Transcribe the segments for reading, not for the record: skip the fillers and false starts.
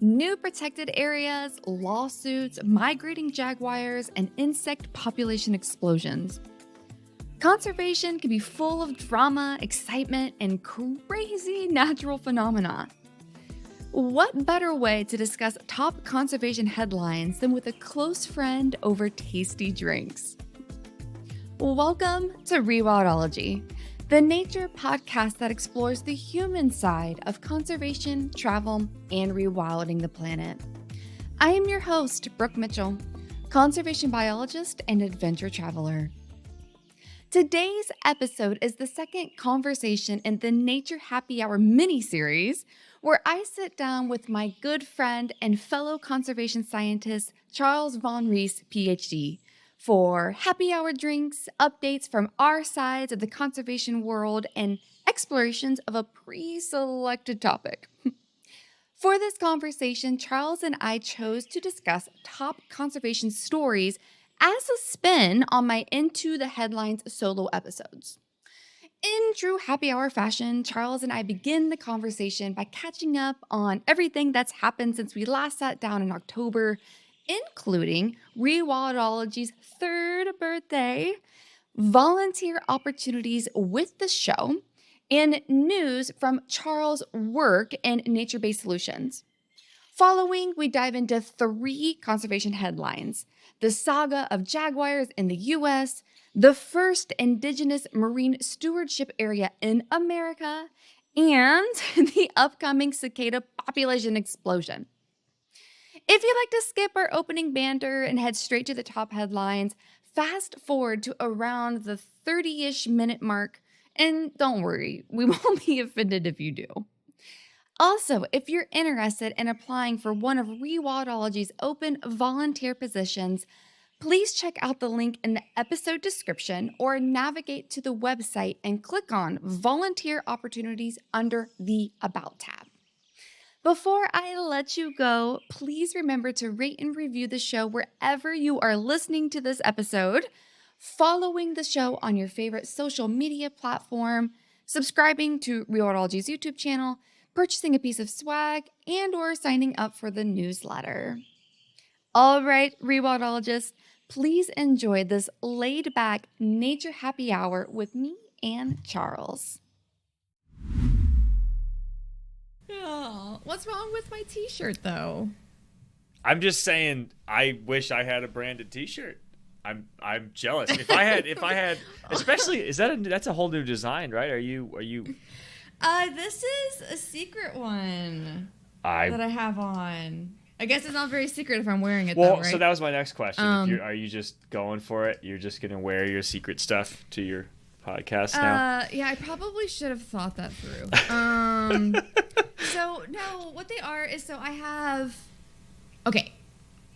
New protected areas, lawsuits, migrating jaguars, and insect population explosions. Conservation can be full of drama, excitement, and crazy natural phenomena. What better way to discuss top conservation headlines than with a close friend over tasty drinks? Welcome to Rewildology, the nature podcast that explores the human side of conservation, travel, and rewilding the planet. I am your host, Brooke Mitchell, conservation biologist and adventure traveler. Today's episode is the second conversation in the Nature Happy Hour mini-series, where I sit down with my good friend and fellow conservation scientist, Charles von Rees, PhD, for happy hour drinks, updates from our sides of the conservation world, and explorations of a pre-selected topic. For this conversation, Charles and I chose to discuss top conservation stories as a spin on my Into the Headlines solo episodes. In true happy hour fashion, Charles and I begin the conversation by catching up on everything that's happened since we last sat down in October, including Rewildology's 3rd birthday, volunteer opportunities with the show, and news from Charles' work in nature-based solutions. Following, we dive into 3 conservation headlines: the saga of Jaguars in the U.S., the first Indigenous Marine Stewardship Area in America, and the upcoming cicada population explosion. If you'd like to skip our opening banter and head straight to the top headlines, fast forward to around the 30-ish minute mark, and don't worry, we won't be offended if you do. Also, if you're interested in applying for one of Rewildology's open volunteer positions, please check out the link in the episode description or navigate to the website and click on Volunteer Opportunities under the About tab. Before I let you go, please remember to rate and review the show wherever you are listening to this episode, following the show on your favorite social media platform, subscribing to Rewildology's YouTube channel, purchasing a piece of swag, and or signing up for the newsletter. All right, Rewildologists, please enjoy this laid-back nature happy hour with me and Charles. Oh, what's wrong with my t-shirt, though? I'm just saying, I wish I had a branded t-shirt. I'm jealous. If I had, especially, that's a whole new design, right? Are you? This is a secret one that I have on. I guess it's not very secret if I'm wearing it, though, right? So that was my next question. Are you just going for it? You're just gonna wear your secret stuff to your podcast now? Yeah, I probably should have thought that through. So no, what they are is, so I have. Okay,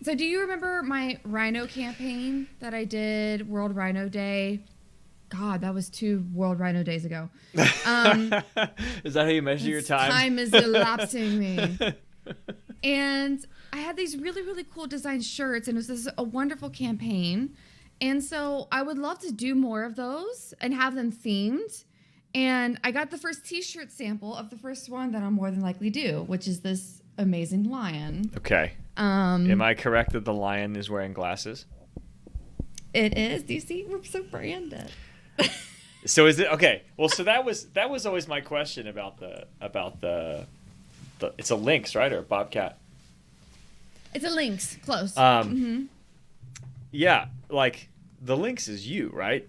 so do you remember my rhino campaign that I did, World Rhino Day? God, that was 2 World Rhino Days ago. Is that how you measure your time? Time is elapsing me. And I had these really, really cool design shirts, and it was a wonderful campaign. And so I would love to do more of those and have them themed. And I got the first t-shirt sample of the first one that I'll more than likely do, which is this amazing lion. Okay. Am I correct that the lion is wearing glasses? It is. Do you see? We're so branded. So is it okay? Well, so that was always my question about the it's a lynx, right, or a bobcat? It's a lynx. Close. Yeah, like the lynx is you, right?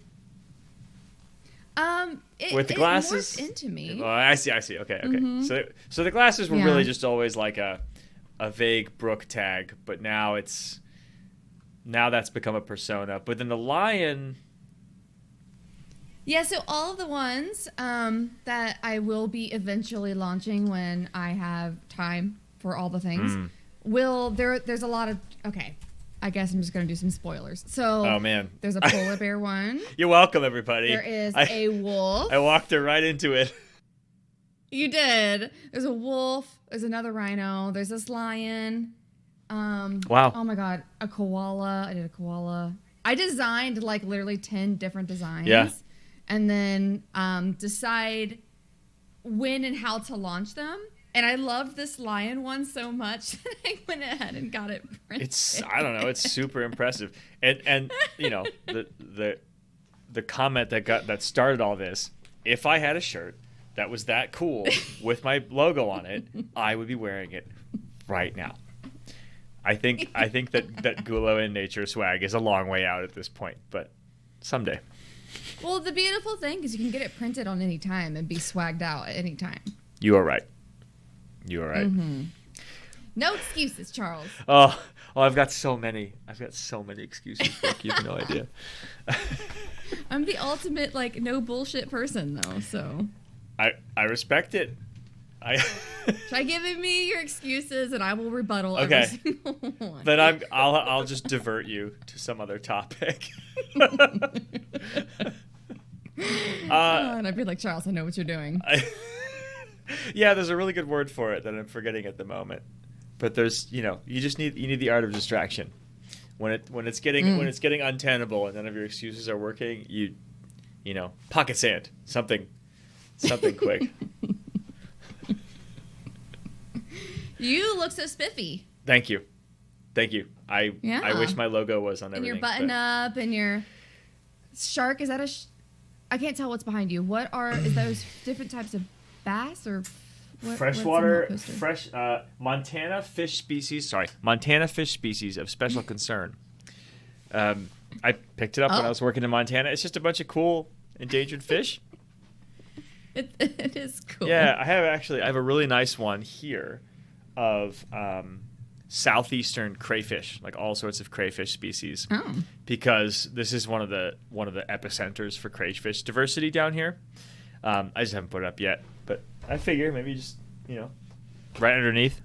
With the glasses, it morphed into me. Oh, I see. Okay. So the glasses were really just always like a vague Brooke tag, but now that's become a persona. But then the lion. Yeah, so all of the ones that I will be eventually launching when I have time for all the things there's a lot of, okay, I guess I'm just going to do some spoilers. So, oh man, there's a polar bear one. You're welcome, everybody. There is a wolf. I walked her right into it. You did. There's a wolf. There's another rhino. There's this lion. Wow. Oh my God, a koala. I did a koala. I designed like literally 10 different designs. Yeah. And then decide when and how to launch them. And I loved this lion one so much that I went ahead and got it printed. I don't know, it's super impressive. And you know, the comment that started all this, if I had a shirt that was that cool with my logo on it, I would be wearing it right now. I think that Gulo in nature swag is a long way out at this point, but someday. Well, the beautiful thing is you can get it printed on any time and be swagged out at any time. You are right. You are right. Mm-hmm. No excuses, Charles. Oh, I've got so many. Excuses. You have no idea. I'm the ultimate, like, no bullshit person, though, so. I respect it. Try giving me your excuses, and I will rebuttal okay. every single one. Then I'll just divert you to some other topic. And I'd be like, Charles, I know what you're doing. Yeah, there's a really good word for it that I'm forgetting at the moment. But there's, you need the art of distraction. When it's getting untenable and none of your excuses are working, you pocket sand, something quick. You look so spiffy. Thank you. I wish my logo was on everything. And your button up and your shark. Is that I can't tell what's behind you. Is those different types of bass or freshwater Montana fish species of special concern. I picked it up when I was working in Montana. It's just a bunch of cool endangered fish. It is cool. Yeah, I have a really nice one here of southeastern crayfish, like all sorts of crayfish species. Oh. Because this is one of the epicenters for crayfish diversity down here. I just haven't put it up yet, but I figure maybe just, right underneath.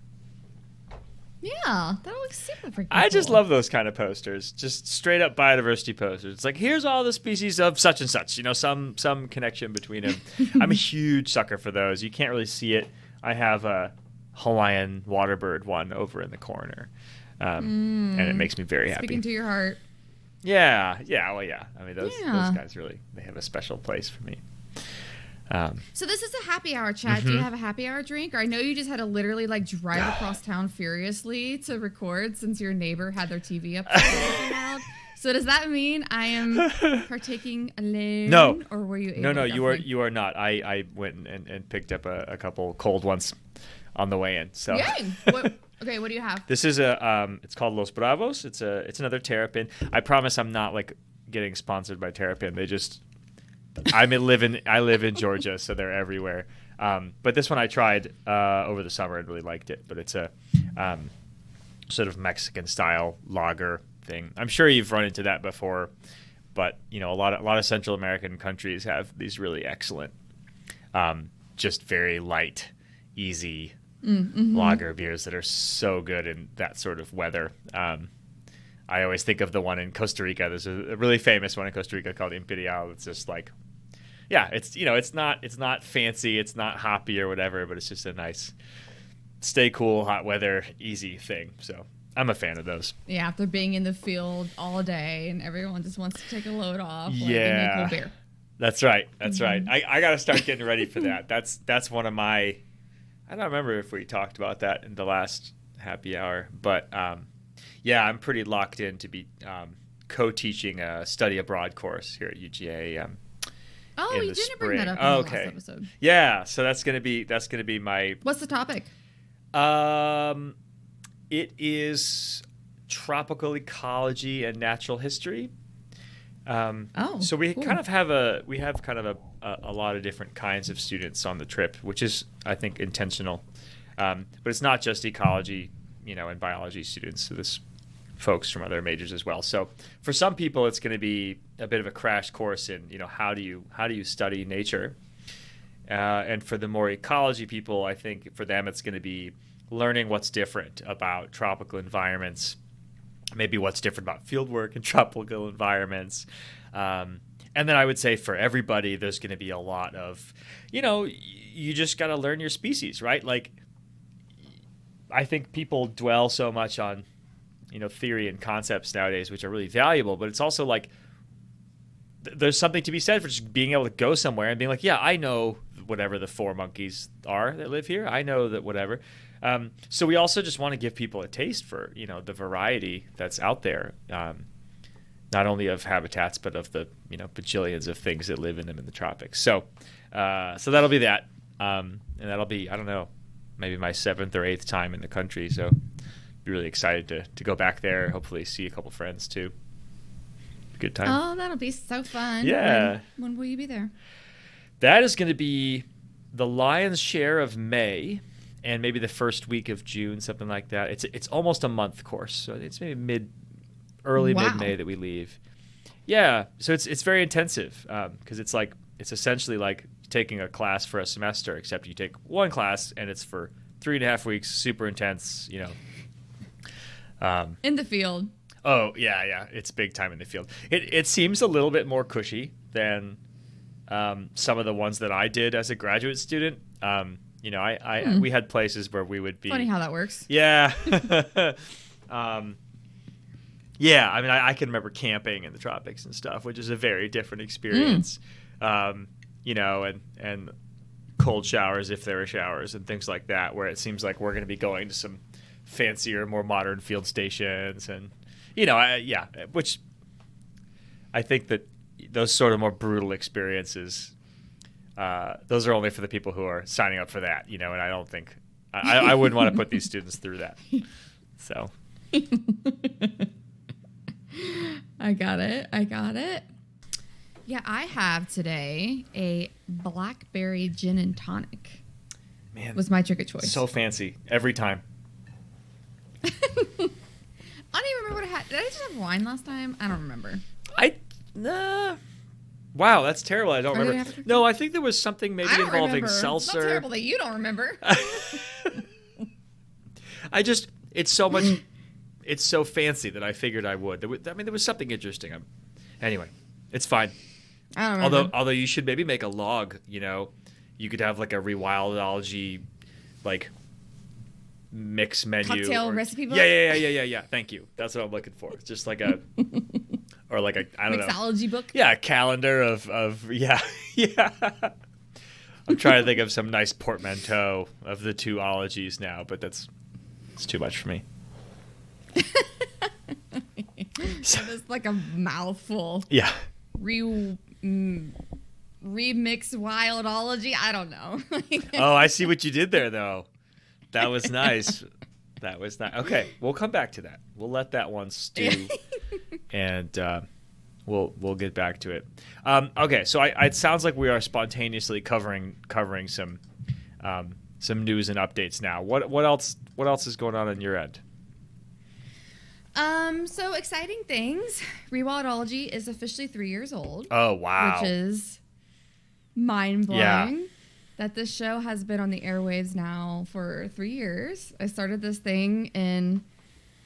Yeah, that looks super freaking I cool. just love those kind of posters, just straight up biodiversity posters. It's like, here's all the species of such and such, some connection between them. I'm a huge sucker for those. You can't really see it. I have a Hawaiian waterbird one over in the corner, and it makes me very happy. Speaking to your heart. Yeah. I mean, those guys really, they have a special place for me. So this is a happy hour chat. Mm-hmm. Do you have a happy hour drink? Or I know you just had to literally drive across town furiously to record since your neighbor had their TV up so loud. So does that mean I am partaking alone? No. Or were you able No, to you are not. I went and picked up a couple cold ones on the way in. So. Yay! What do you have? This is it's called Los Bravos. It's another Terrapin. I promise I'm not getting sponsored by Terrapin. They just I live in Georgia, so they're everywhere. But this one I tried over the summer and really liked it. But it's a sort of Mexican style lager thing. I'm sure you've run into that before, but a lot of Central American countries have these really excellent, just very light, easy lager beers that are so good in that sort of weather. I always think of the one in Costa Rica. There's a really famous one in Costa Rica called Imperial. It's just it's not fancy, it's not hoppy or whatever, but it's just a nice, stay cool, hot weather, easy thing. So I'm a fan of those. Yeah, after being in the field all day and everyone just wants to take a load off. Give me a cool beer. That's right. I got to start getting ready for that. That's one of my. I don't remember if we talked about that in the last happy hour, but I'm pretty locked in to be co-teaching a study abroad course here at UGA. You didn't bring that up in the last episode. Yeah, so that's gonna be my. What's the topic? It is tropical ecology and natural history. So we cool. kind of have a lot of different kinds of students on the trip, which is, I think, intentional. But it's not just ecology, and biology students. So there's folks from other majors as well. So for some people, it's going to be a bit of a crash course in, how do you study nature? And for the more ecology people, I think for them, it's going to be learning what's different about tropical environments, maybe what's different about fieldwork in tropical environments. And then I would say for everybody, there's going to be a lot of, you just got to learn your species, right? Like, I think people dwell so much on, theory and concepts nowadays, which are really valuable, but it's also like, there's something to be said for just being able to go somewhere and being like, yeah, I know whatever the 4 monkeys are that live here. I know that whatever. So we also just want to give people a taste for, the variety that's out there. Not only of habitats, but of the, bajillions of things that live in them in the tropics. So that'll be that. And that'll be, I don't know, maybe my 7th or 8th time in the country. So be really excited to go back there. Hopefully see a couple friends too. Good time. Oh, that'll be so fun. Yeah. When will you be there? That is going to be the lion's share of May and maybe the first week of June, something like that. It's almost a month course. So it's maybe early mid-May that we leave. Yeah. So it's very intensive because it's essentially like taking a class for a semester, except you take one class and it's for 3.5 weeks, super intense, in the field. Oh, yeah. It's big time in the field. It seems a little bit more cushy than some of the ones that I did as a graduate student. We had places where we would be... Funny how that works. Yeah. Yeah, I mean, I can remember camping in the tropics and stuff, which is a very different experience. And cold showers if there are showers and things like that, where it seems like we're going to be going to some fancier, more modern field stations and... which I think that those sort of more brutal experiences, those are only for the people who are signing up for that, and I don't think, I wouldn't want to put these students through that. So. I got it. Yeah, I have today a blackberry gin and tonic. Man. Was my trick of choice. So fancy. Every time. I don't even remember what I had. Did I just have wine last time? I don't remember. Wow, that's terrible. I don't remember. No, I think there was something maybe involving seltzer. It's not terrible that you don't remember. It's so much, it's so fancy that I figured I would. There was something interesting. Anyway, it's fine. I don't remember. Although you should maybe make a log, you could have like a Rewildology, like, mix menu cocktail recipe book. Yeah. Thank you. That's what I'm looking for. It's just like a I don't know. Mixology book. Yeah, a calendar of yeah. I'm trying to think of some nice portmanteau of the two ologies now, but it's too much for me. It's like a mouthful. Yeah. Remix wildology. I don't know. Oh, I see what you did there, though. That was nice. Okay, we'll come back to that. We'll let that one stew, and we'll get back to it. Okay, so it sounds like we are spontaneously covering some news and updates now. What else is going on your end? So exciting things. Rewildology is officially 3 years old. Oh, wow. Which is mind-blowing. Yeah. That this show has been on the airwaves now for 3 years. I started this thing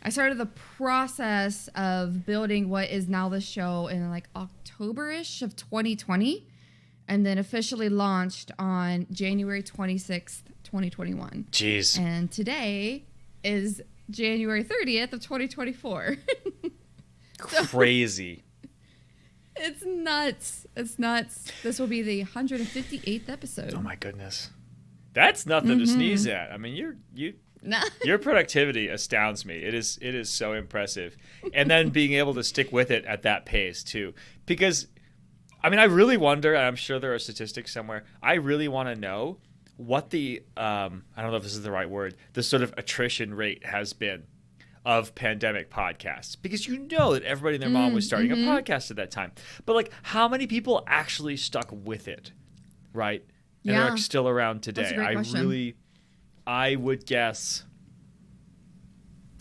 I started the process of building what is now the show in like October-ish of 2020, and then officially launched on January 26th, 2021. Jeez. And today is January 30th of 2024. Crazy. It's nuts. This will be the 158th episode. Oh my goodness. That's nothing to sneeze at. I mean, your productivity astounds me. It is so impressive. And then being able to stick with it at that pace too. Because I mean, I really wonder, and I'm sure there are statistics somewhere. I really want to know what the I don't know if this is the right word, the sort of attrition rate has been of pandemic podcasts, because that everybody and their mom was starting a podcast at that time. But like, how many people actually stuck with it, right? And are still around today? That's a great question. I would guess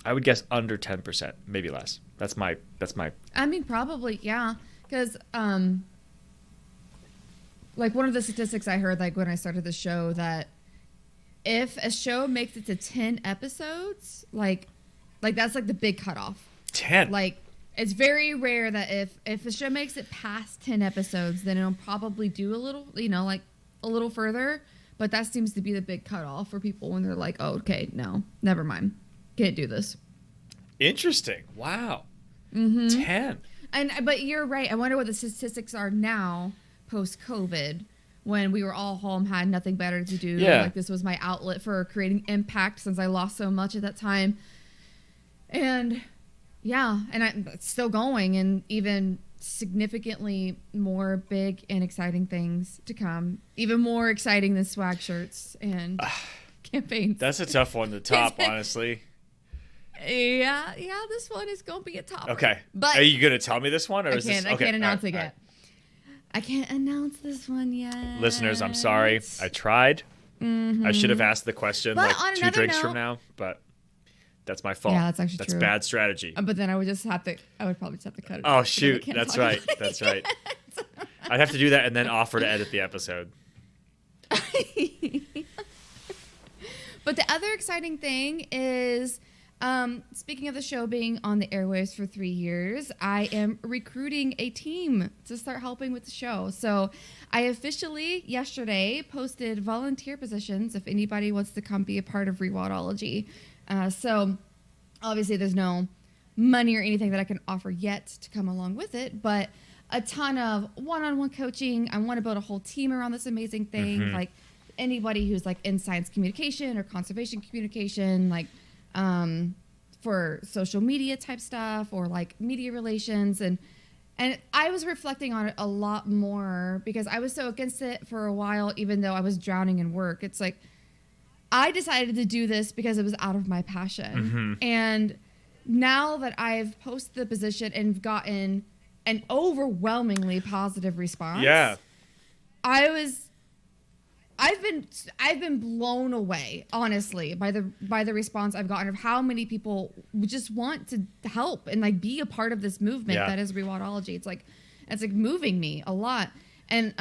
under 10%, maybe less. That's my. I mean, probably, yeah, because like one of the statistics I heard, like when I started the show, that if a show makes it to 10 episodes, like that's like the big cutoff. 10. Like, it's very rare that if a show makes it past 10 episodes, then it'll probably do a little, like a little further. But that seems to be the big cutoff for people when they're like, oh, okay, no, never mind. Can't do this. Interesting. Wow. 10. But you're right. I wonder what the statistics are now post-COVID, when we were all home, had nothing better to do. Yeah. Like, this was my outlet for creating impact since I lost so much at that time. And yeah, and it's still going, and even significantly more big and exciting things to come. Even more exciting than swag shirts and campaigns. That's a tough one to top, honestly. Yeah, this one is going to be a top. Okay. But are you going to tell me this one? Or I is this, can't okay, announce it yet. Right. I can't announce this one yet. Listeners, I'm sorry. I tried. Mm-hmm. I should have asked the question but like 2 drinks from now, but that's my fault. Yeah, that's actually That's true. bad strategy. But then I would probably just have to cut it. Oh, shoot. That's right. That's right. I'd have to do that and then offer to edit the episode. But the other exciting thing is, speaking of the show being on the airwaves for 3 years, I am recruiting a team to start helping with the show. So I officially, yesterday, posted volunteer positions if anybody wants to come be a part of Rewildology. So obviously there's no money or anything that I can offer yet to come along with it, but a ton of one-on-one coaching. I want to build a whole team around this amazing thing. Mm-hmm. Like, anybody who's like in science communication or conservation communication, like for social media type stuff or like media relations. And I was reflecting on it a lot more because I was so against it for a while, even though I was drowning in work. It's like, I decided to do this because it was out of my passion. Mm-hmm. And now that I've posted the position and gotten an overwhelmingly positive response. Yeah. I've been blown away, honestly, by the response I've gotten of how many people just want to help and like be a part of this movement that is Rewildology. It's like moving me a lot. And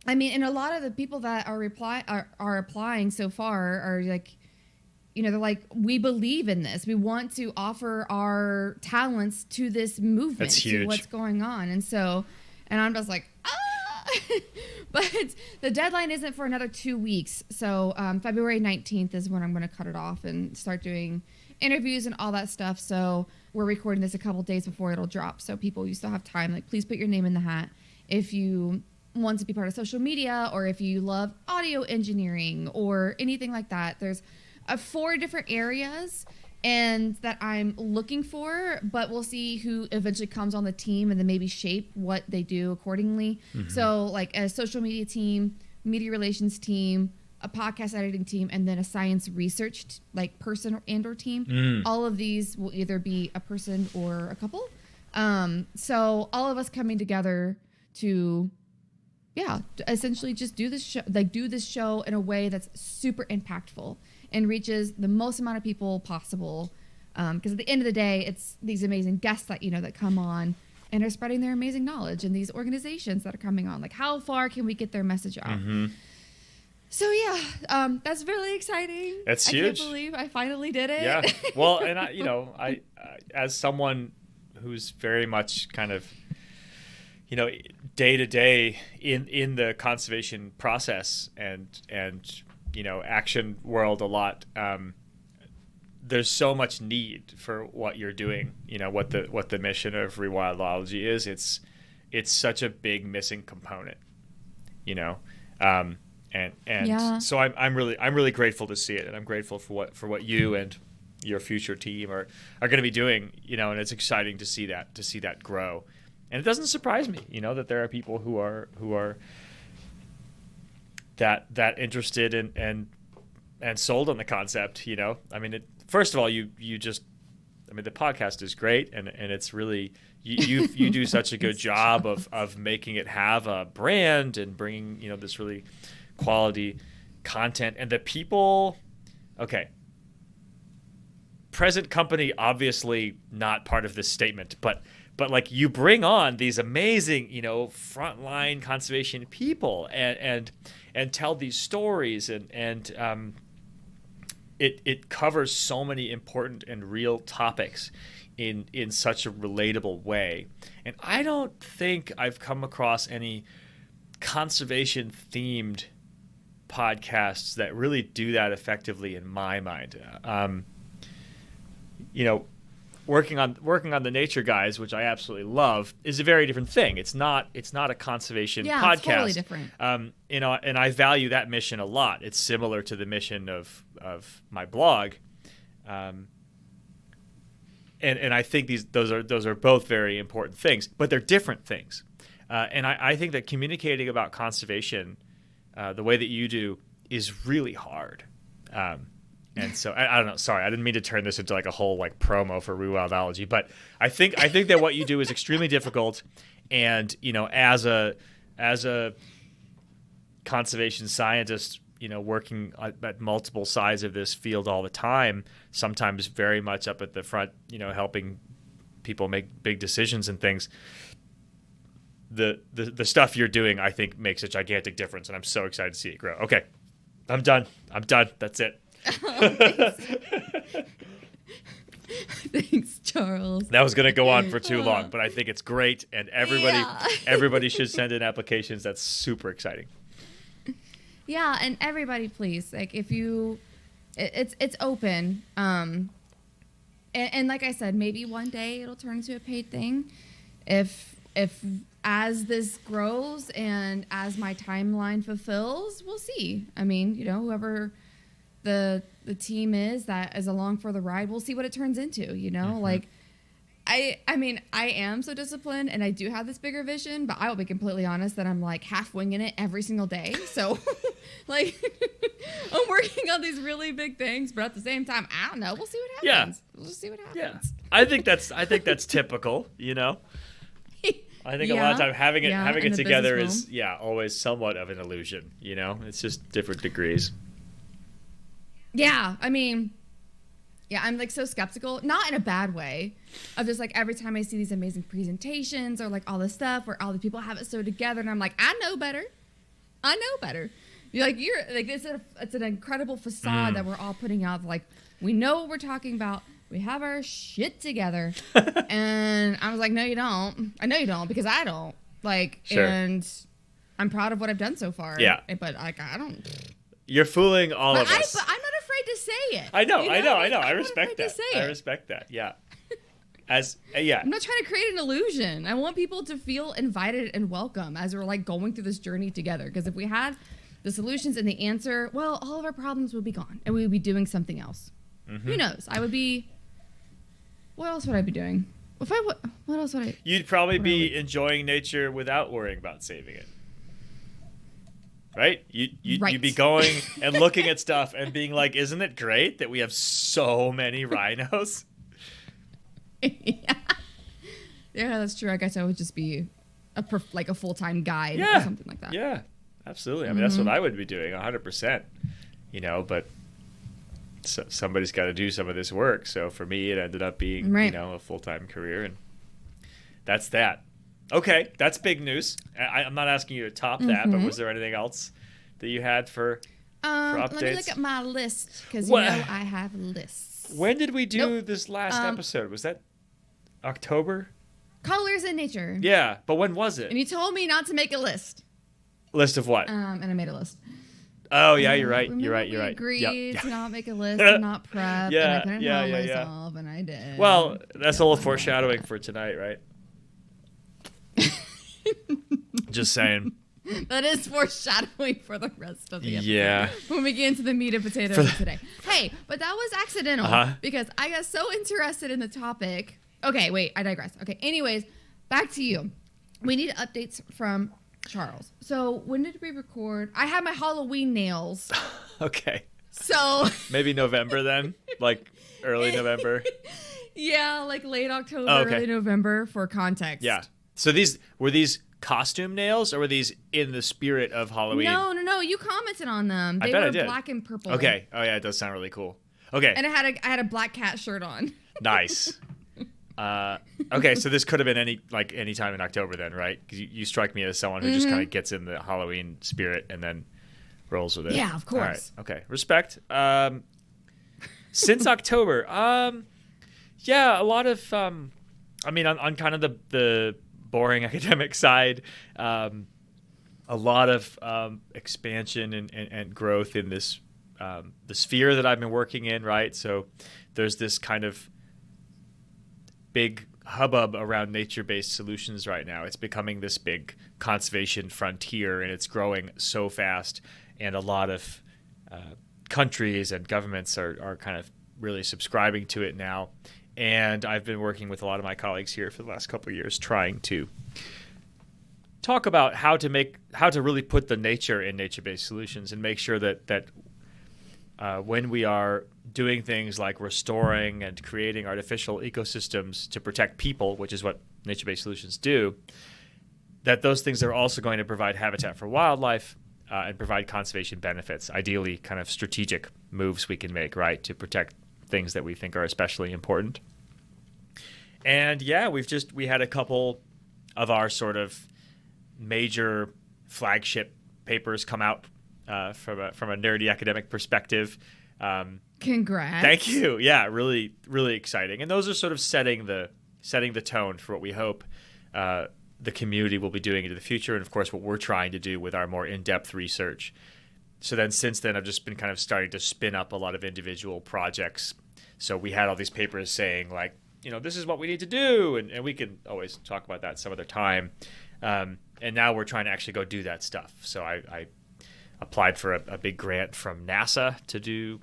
I mean, and a lot of the people that are applying so far are like, you know, they're like, we believe in this. We want to offer our talents to this movement, That's huge. to what's going on. And so, and I'm just like, but the deadline isn't for another 2 weeks. So February 19th is when I'm going to cut it off and start doing interviews and all that stuff. So we're recording this a couple days before it'll drop. So people, you still have time. Like, please put your name in the hat if you want to be part of social media, or if you love audio engineering or anything like that. There's 4 different areas and that I'm looking for, but we'll see who eventually comes on the team and then maybe shape what they do accordingly. Mm-hmm. So like a social media team, media relations team, a podcast editing team, and then a science research like person or team. All of these will either be a person or a couple. So all of us coming together to essentially just do this show in a way that's super impactful and reaches the most amount of people possible. Because at the end of the day, it's these amazing guests that come on and are spreading their amazing knowledge, and these organizations that are coming on. Like, how far can we get their message out? Mm-hmm. So that's really exciting. That's huge. I can't believe I finally did it. Yeah. Well, and I as someone who's very much kind of, day to day in the conservation process and action world a lot, there's so much need for what you're doing. What the mission of Rewildology is. It's such a big missing component. So I'm really grateful to see it, and I'm grateful for what you and your future team are going to be doing. And it's exciting to see that grow. And it doesn't surprise me, that there are people who are that interested and sold on the concept. I mean, first of all, the podcast is great, and it's really you do such a good job of making it have a brand and bringing this really quality content, and the people. Okay. Present company, obviously not part of this statement, but like, you bring on these amazing, frontline conservation people and tell these stories, and it covers so many important and real topics in such a relatable way. And I don't think I've come across any conservation themed podcasts that really do that effectively in my mind. working on the nature guys, which I absolutely love, is a very different thing. It's not a conservation podcast. It's totally different. And I value that mission a lot. It's similar to the mission of my blog. And I think those are both very important things, but they're different things. And I think that communicating about conservation the way that you do is really hard. And so I don't know. Sorry, I didn't mean to turn this into like a whole like promo for Rewildology, but I think that what you do is extremely difficult. And as a conservation scientist, working at multiple sides of this field all the time, sometimes very much up at the front, helping people make big decisions and things. The stuff you're doing, I think, makes a gigantic difference, and I'm so excited to see it grow. Okay, I'm done. That's it. Thanks, Charles. That was going to go on for too long, but I think it's great, and everybody should send in applications. That's super exciting. Yeah, and everybody, please, like if you, it's open. And like I said, maybe one day it'll turn into a paid thing. If as this grows and as my timeline fulfills, we'll see. I mean, whoever the team is that is along for the ride, we'll see what it turns into, Mm-hmm. Like I mean, I am so disciplined and I do have this bigger vision, but I will be completely honest that I'm like half winging it every single day. So like I'm working on these really big things, but at the same time, I don't know. We'll see what happens. Yeah. We'll just see what happens. Yeah. I think that's typical, I think a lot of time having it together is always somewhat of an illusion, It's just different degrees. Yeah, I mean, I'm like so skeptical, not in a bad way, of just like every time I see these amazing presentations or like all this stuff where all the people have it so together, and I'm like, I know better. You're like it's an incredible facade that we're all putting out. Like we know what we're talking about. We have our shit together. And I was like, no, you don't. I know you don't because I don't. Like, sure. And I'm proud of what I've done so far. Yeah. But like, I don't. You're fooling all of us. But I'm not afraid to say it. I know. I respect that. I respect that. Yeah. I'm not trying to create an illusion. I want people to feel invited and welcome as we're like going through this journey together. Because if we had the solutions and the answer, well, all of our problems would be gone and we would be doing something else. Mm-hmm. Who knows? What else would I be doing? What else would I? You'd probably be enjoying nature without worrying about saving it. Right? You'd be going and looking at stuff and being like, isn't it great that we have so many rhinos? Yeah, that's true. I guess I would just be a full-time guide or something like that. Yeah, absolutely. I mean, that's what I would be doing 100%, but so somebody's got to do some of this work. So for me, it ended up being, a full-time career, and that's that. Okay, that's big news. I'm not asking you to top that, but was there anything else that you had for updates? Let me look at my list, because I have lists. When did we do this last episode? Was that October? Colors in Nature. Yeah, but when was it? And you told me not to make a list. List of what? And I made a list. Oh, yeah, you're right. You're right. We agreed to not make a list and not prep, and I couldn't help myself, and I did. Well, that's a little foreshadowing for tonight, right? Just saying. That is foreshadowing for the rest of the episode. Yeah. When we get into the meat and potatoes of today. Hey, but that was accidental because I got so interested in the topic. Okay, wait, I digress. Okay, anyways, back to you. We need updates from Charles. So when did we record? I had my Halloween nails. Okay. So maybe November then? Like early November? Yeah, like late October, early November for context. Yeah. So were these costume nails or were these in the spirit of Halloween? No. You commented on them. They were black and purple. Okay. Oh yeah, it does sound really cool. Okay. And I had a black cat shirt on. Nice. Okay, so this could have been any time in October then, right? Because you strike me as someone who just kind of gets in the Halloween spirit and then rolls with it. Yeah, of course. All right. Okay, respect. Since October, yeah, a lot of, on kind of the boring academic side, a lot of expansion and growth in this the sphere that I've been working in, right? So there's this kind of big hubbub around nature-based solutions right now. It's becoming this big conservation frontier, and it's growing so fast. And a lot of countries and governments are kind of really subscribing to it now. And I've been working with a lot of my colleagues here for the last couple of years trying to talk about how to really put the nature in nature-based solutions and make sure that when we are doing things like restoring and creating artificial ecosystems to protect people, which is what nature-based solutions do, that those things are also going to provide habitat for wildlife and provide conservation benefits, ideally kind of strategic moves we can make, right, to protect things that we think are especially important. And yeah, we had a couple of our sort of major flagship papers come out from a nerdy academic perspective. Congrats! Thank you. Yeah, really, really exciting. And those are sort of setting the tone for what we hope the community will be doing into the future, and of course, what we're trying to do with our more in-depth research. So then, since then, I've just been kind of starting to spin up a lot of individual projects. So we had all these papers saying, like, this is what we need to do, and we can always talk about that some other time. And now we're trying to actually go do that stuff. So I applied for a big grant from NASA to do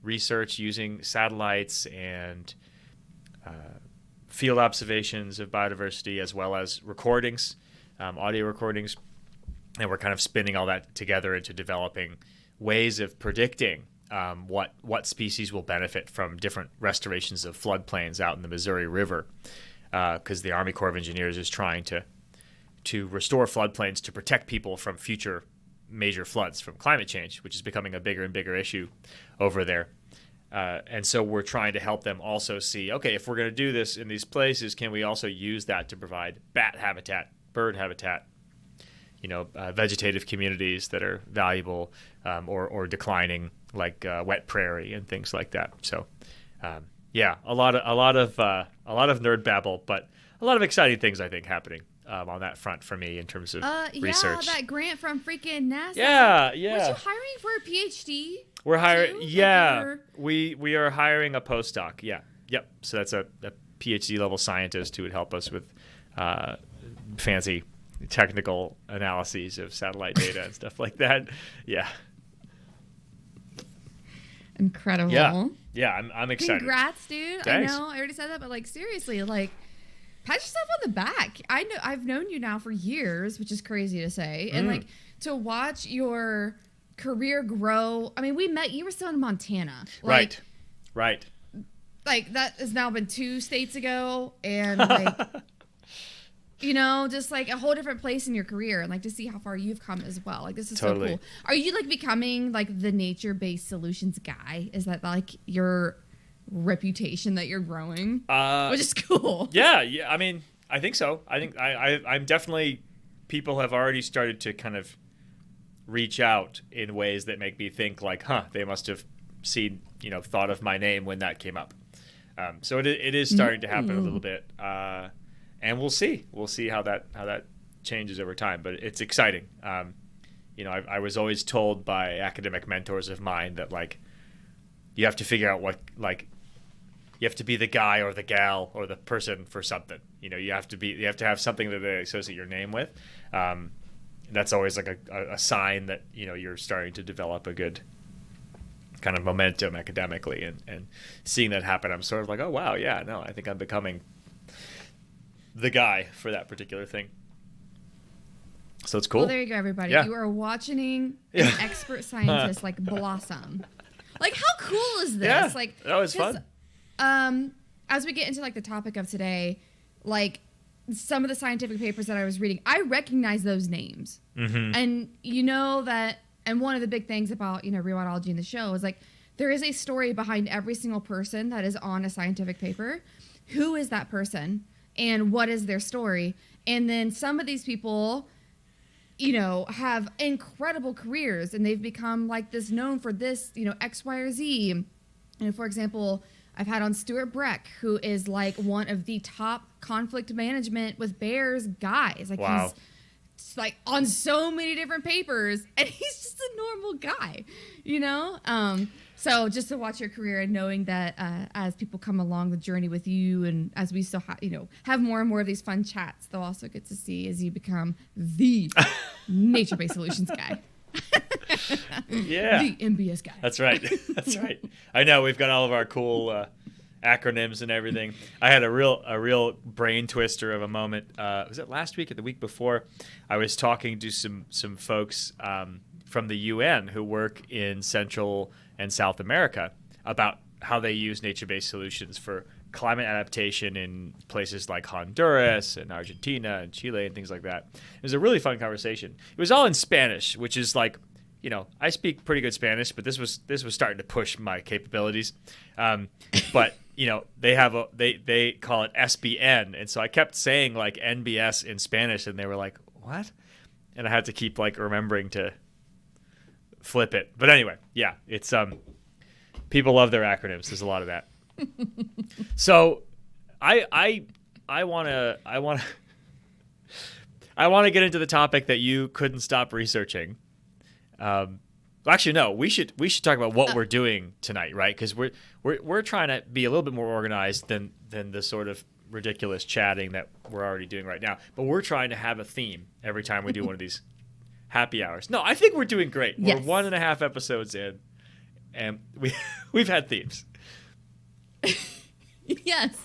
research using satellites and field observations of biodiversity, as well as recordings, audio recordings. And we're kind of spinning all that together into developing ways of predicting what species will benefit from different restorations of floodplains out in the Missouri River, because the Army Corps of Engineers is trying to restore floodplains to protect people from future major floods from climate change, which is becoming a bigger and bigger issue over there. And so we're trying to help them also see, okay, if we're going to do this in these places, can we also use that to provide bat habitat, bird habitat, vegetative communities that are valuable or declining, like wet prairie and things like that. So, yeah, a lot of nerd babble, but a lot of exciting things I think happening on that front for me in terms of research. Yeah, that grant from freaking NASA. Yeah. Was you hiring for a PhD? We're hiring. too? Yeah, we are hiring a postdoc. Yeah, yep. So that's a PhD level scientist who would help us with fancy technical analyses of satellite data and stuff like that. Yeah. Incredible. Yeah. I'm excited. Congrats, dude. Thanks. I know I already said that, but like seriously, like pat yourself on the back. I've known you now for years, which is crazy to say, and like to watch your career grow. I mean, we met. You were still in Montana, Right. Like that has now been 2 states ago, and like. Just like a whole different place in your career, and like to see how far you've come as well. Like this is Totally. so cool. Are you like becoming like the nature-based solutions guy? Is that like your reputation that you're growing? Which is cool. Yeah. I mean, I think so. I think I'm definitely. People have already started to kind of reach out in ways that make me think like, they must have seen, thought of my name when that came up. So it is starting to happen a little bit. And we'll see how that changes over time, but it's exciting. I was always told by academic mentors of mine that like you have to figure out you have to be the guy or the gal or the person for something. You have to have something that they associate your name with. That's always like a sign that you're starting to develop a good kind of momentum academically, and seeing that happen, I'm sort of like, oh wow, yeah, no, I think I'm becoming the guy for that particular thing. So it's cool. Well, there you go, everybody. Yeah. You are watching an expert scientist like blossom. Like, how cool is this? Yeah. Like, that was fun. As we get into like the topic of today, like some of the scientific papers that I was reading, I recognize those names. Mm-hmm. And that, and one of the big things about, Rewildology in the show is like, there is a story behind every single person that is on a scientific paper. Who is that person? And what is their story? And then some of these people, have incredible careers, and they've become like this, known for this, X, Y, or Z. For example, I've had on Stuart Breck, who is like one of the top conflict management with bears guys. Like Wow. He's like on so many different papers, and he's just a normal guy, So just to watch your career and knowing that as people come along the journey with you, and as we still have more and more of these fun chats, they'll also get to see as you become the nature-based solutions guy. Yeah, the MBS guy. That's right. That's right. I know we've got all of our cool acronyms and everything. I had a real brain twister of a moment. Was it last week or the week before? I was talking to some folks from the UN who work in Central and South America about how they use nature-based solutions for climate adaptation in places like Honduras and Argentina and Chile and things like that. It was a really fun conversation. It was all in Spanish, which is like, I speak pretty good Spanish, but this was starting to push my capabilities. But they call it SBN, and so I kept saying like NBS in Spanish, and they were like, "What?" And I had to keep like remembering to flip it. But anyway, yeah, it's people love their acronyms. There's a lot of that. So I want to get into the topic that you couldn't stop researching. Actually, no. We should talk about what we're doing tonight, right? Because we're trying to be a little bit more organized than the sort of ridiculous chatting that we're already doing right now. But we're trying to have a theme every time we do one of these happy hours. No, I think we're doing great. Yes. We're 1.5 episodes in, and we've had themes. Yes.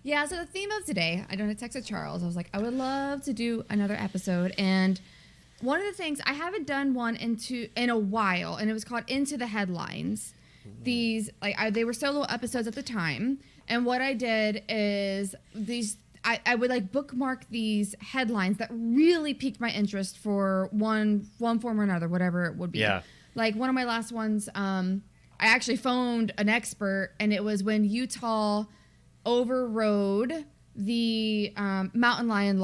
Yeah. So the theme of today, I texted Charles. I was like, I would love to do another episode, and one of the things, I haven't done one in a while, and it was called Into the Headlines. These they were solo episodes at the time, and what I did is I would like bookmark these headlines that really piqued my interest for one form or another, whatever it would be. Yeah. Like one of my last ones, I actually phoned an expert, and it was when Utah overrode the mountain lion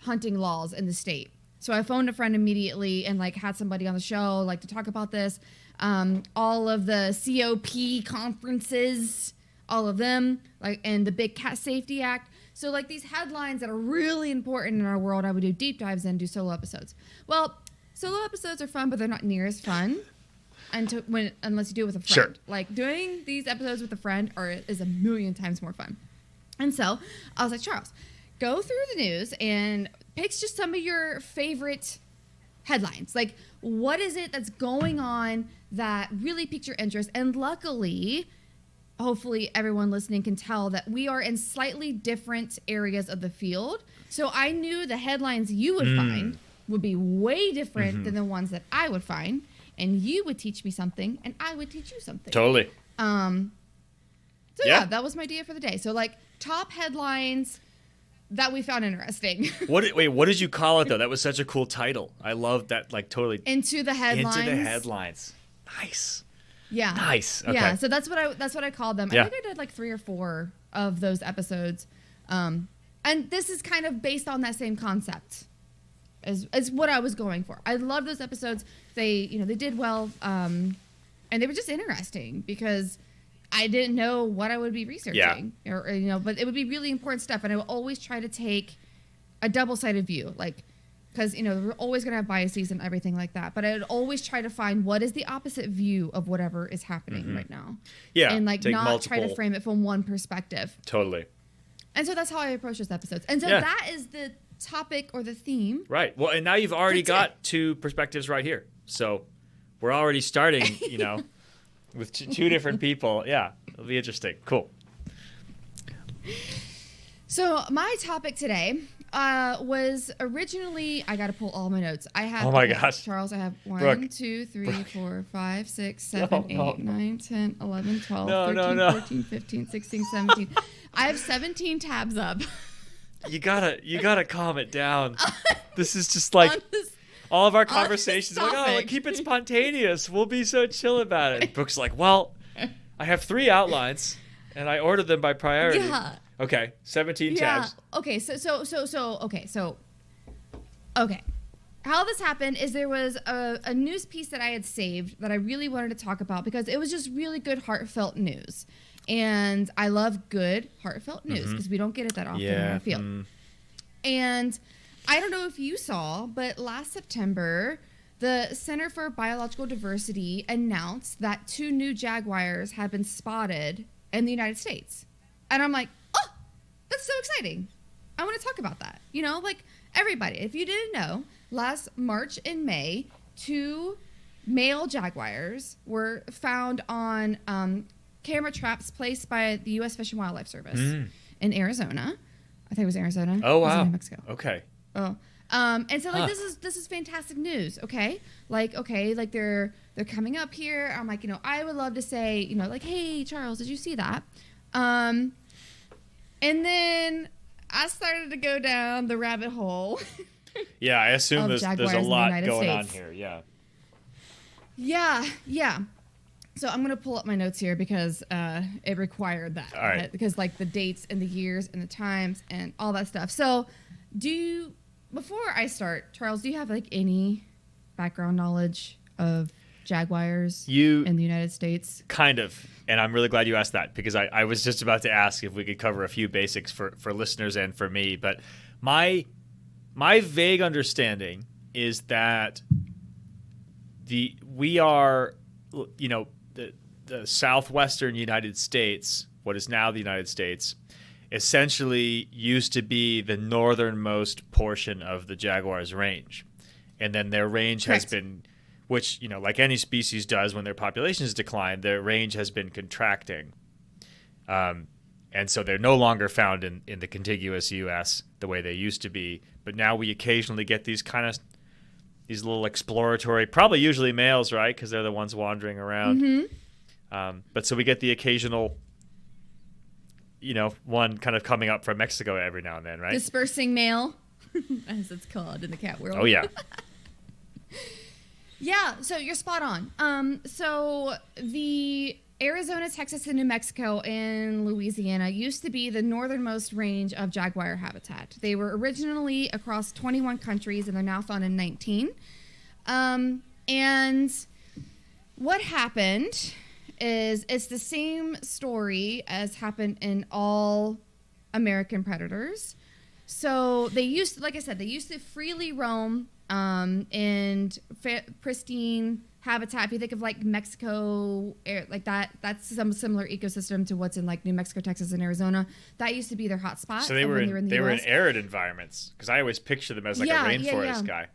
hunting laws in the state. So I phoned a friend immediately and like had somebody on the show like to talk about this. All of the COP conferences, all of them, like, and the Big Cat Safety Act. So like these headlines that are really important in our world, I would do deep dives and do solo episodes. Well, solo episodes are fun, but they're not near as fun unless you do it with a friend. Sure. Like doing these episodes with a friend is a million times more fun. And so I was like, Charles, go through the news and pick just some of your favorite headlines. Like, what is it that's going on that really piqued your interest? And luckily, hopefully everyone listening can tell that we are in slightly different areas of the field. So I knew the headlines you would find would be way different than the ones that I would find. And you would teach me something, and I would teach you something. Totally. So yeah, that was my idea for the day. So like top headlines that we found interesting. What did you call it though? That was such a cool title. I love that. Like totally. Into the headlines. Into the headlines. Nice. Yeah. Nice. Okay. Yeah. So that's what I called them. Yeah. I think I did like 3 or 4 of those episodes, and this is kind of based on that same concept as what I was going for. I love those episodes. They did well, and they were just interesting because I didn't know what I would be researching, but it would be really important stuff. And I would always try to take a double-sided view, like, because, we're always going to have biases and everything like that. But I would always try to find what is the opposite view of whatever is happening right now. Yeah. And like not try to frame it from one perspective. Totally. And so that's how I approach those episodes. And so that is the topic or the theme. Right. Well, and now you've already got 2 perspectives right here. So we're already starting, with 2 different people. Yeah, it'll be interesting. Cool. So my topic today was originally, I got to pull all my notes. I have, oh my gosh, Charles, I have 1, Brooke. 2, 3, Brooke. 4, 5, 6, 7, 8, 9, 10, 11, 12, No, 13, no. 14, 15, 16, 17. I have 17 tabs up. You gotta calm it down. This is just like all of our conversations. Like, like, keep it spontaneous. We'll be so chill about it. Brooke's like, well, I have 3 outlines, and I ordered them by priority. Yeah. Okay, 17 tabs. Okay, okay. How this happened is there was a news piece that I had saved that I really wanted to talk about because it was just really good, heartfelt news. And I love good, heartfelt news because we don't get it that often in our field. And I don't know if you saw, but last September, the Center for Biological Diversity announced that 2 new jaguars had been spotted in the United States. And I'm like, oh, that's so exciting. I want to talk about that. You know, like everybody, if you didn't know, last March and May, 2 male jaguars were found on camera traps placed by the U.S. Fish and Wildlife Service in Arizona. I think it was Arizona. Oh, wow. It was in New Mexico. Okay. Oh. And so like this is fantastic news, okay? Like they're coming up here. I'm like, you know, I would love to say, you know, like, hey Charles, did you see that? And then I started to go down the rabbit hole. Yeah, I assume there's a lot going on here. Yeah. So I'm gonna pull up my notes here because it required that. All right. Because like the dates and the years and the times and all that stuff. So before I start, Charles, do you have like any background knowledge of jaguars in the United States? Kind of. And I'm really glad you asked that because I was just about to ask if we could cover a few basics for listeners and for me. But my vague understanding is that we are, you know, the southwestern United States, what is now the United States, essentially used to be the northernmost portion of the jaguar's range. And then their range has been, which, you know, like any species does when their populations decline, their range has been contracting. And so they're no longer found in the contiguous U.S. the way they used to be. But now we occasionally get these little exploratory, probably usually males, right? Because they're the ones wandering around. Mm-hmm. But so we get the occasional, you know, one kind of coming up from Mexico every now and then, right? Dispersing male, as it's called in the cat world. Oh, yeah. Yeah, so you're spot on. So the Arizona, Texas, and New Mexico and Louisiana used to be the northernmost range of jaguar habitat. They were originally across 21 countries, and they're now found in 19. And what happened is it's the same story as happened in all American predators. So they used, like I said, they used to freely roam in pristine habitat. If you think of like Mexico, like that's some similar ecosystem to what's in like New Mexico, Texas, and Arizona. That used to be their hot spot. So they were in arid environments because I always picture them as like a rainforest guy.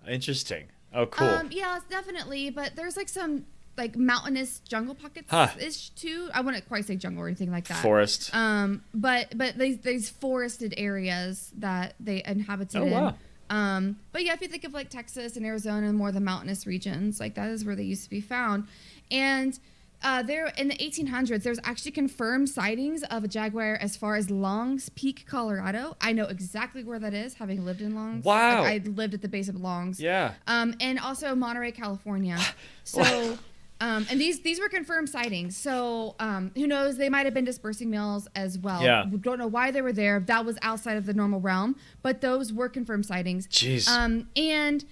Interesting. Oh, cool. Yeah, definitely. But there's like some like mountainous jungle pockets ish too. I wouldn't quite say jungle or anything like that. Forest. But these forested areas that they inhabited in. But yeah, if you think of like Texas and Arizona and more the mountainous regions, like that is where they used to be found. And there in the 1800s, there's actually confirmed sightings of a jaguar as far as Long's Peak, Colorado. I know exactly where that is, having lived in Long's. Wow. Like, I lived at the base of Long's. Yeah. And also Monterey, California. So, and these were confirmed sightings. So who knows? They might have been dispersing males as well. Yeah. We don't know why they were there. That was outside of the normal realm, but those were confirmed sightings. Jeez. And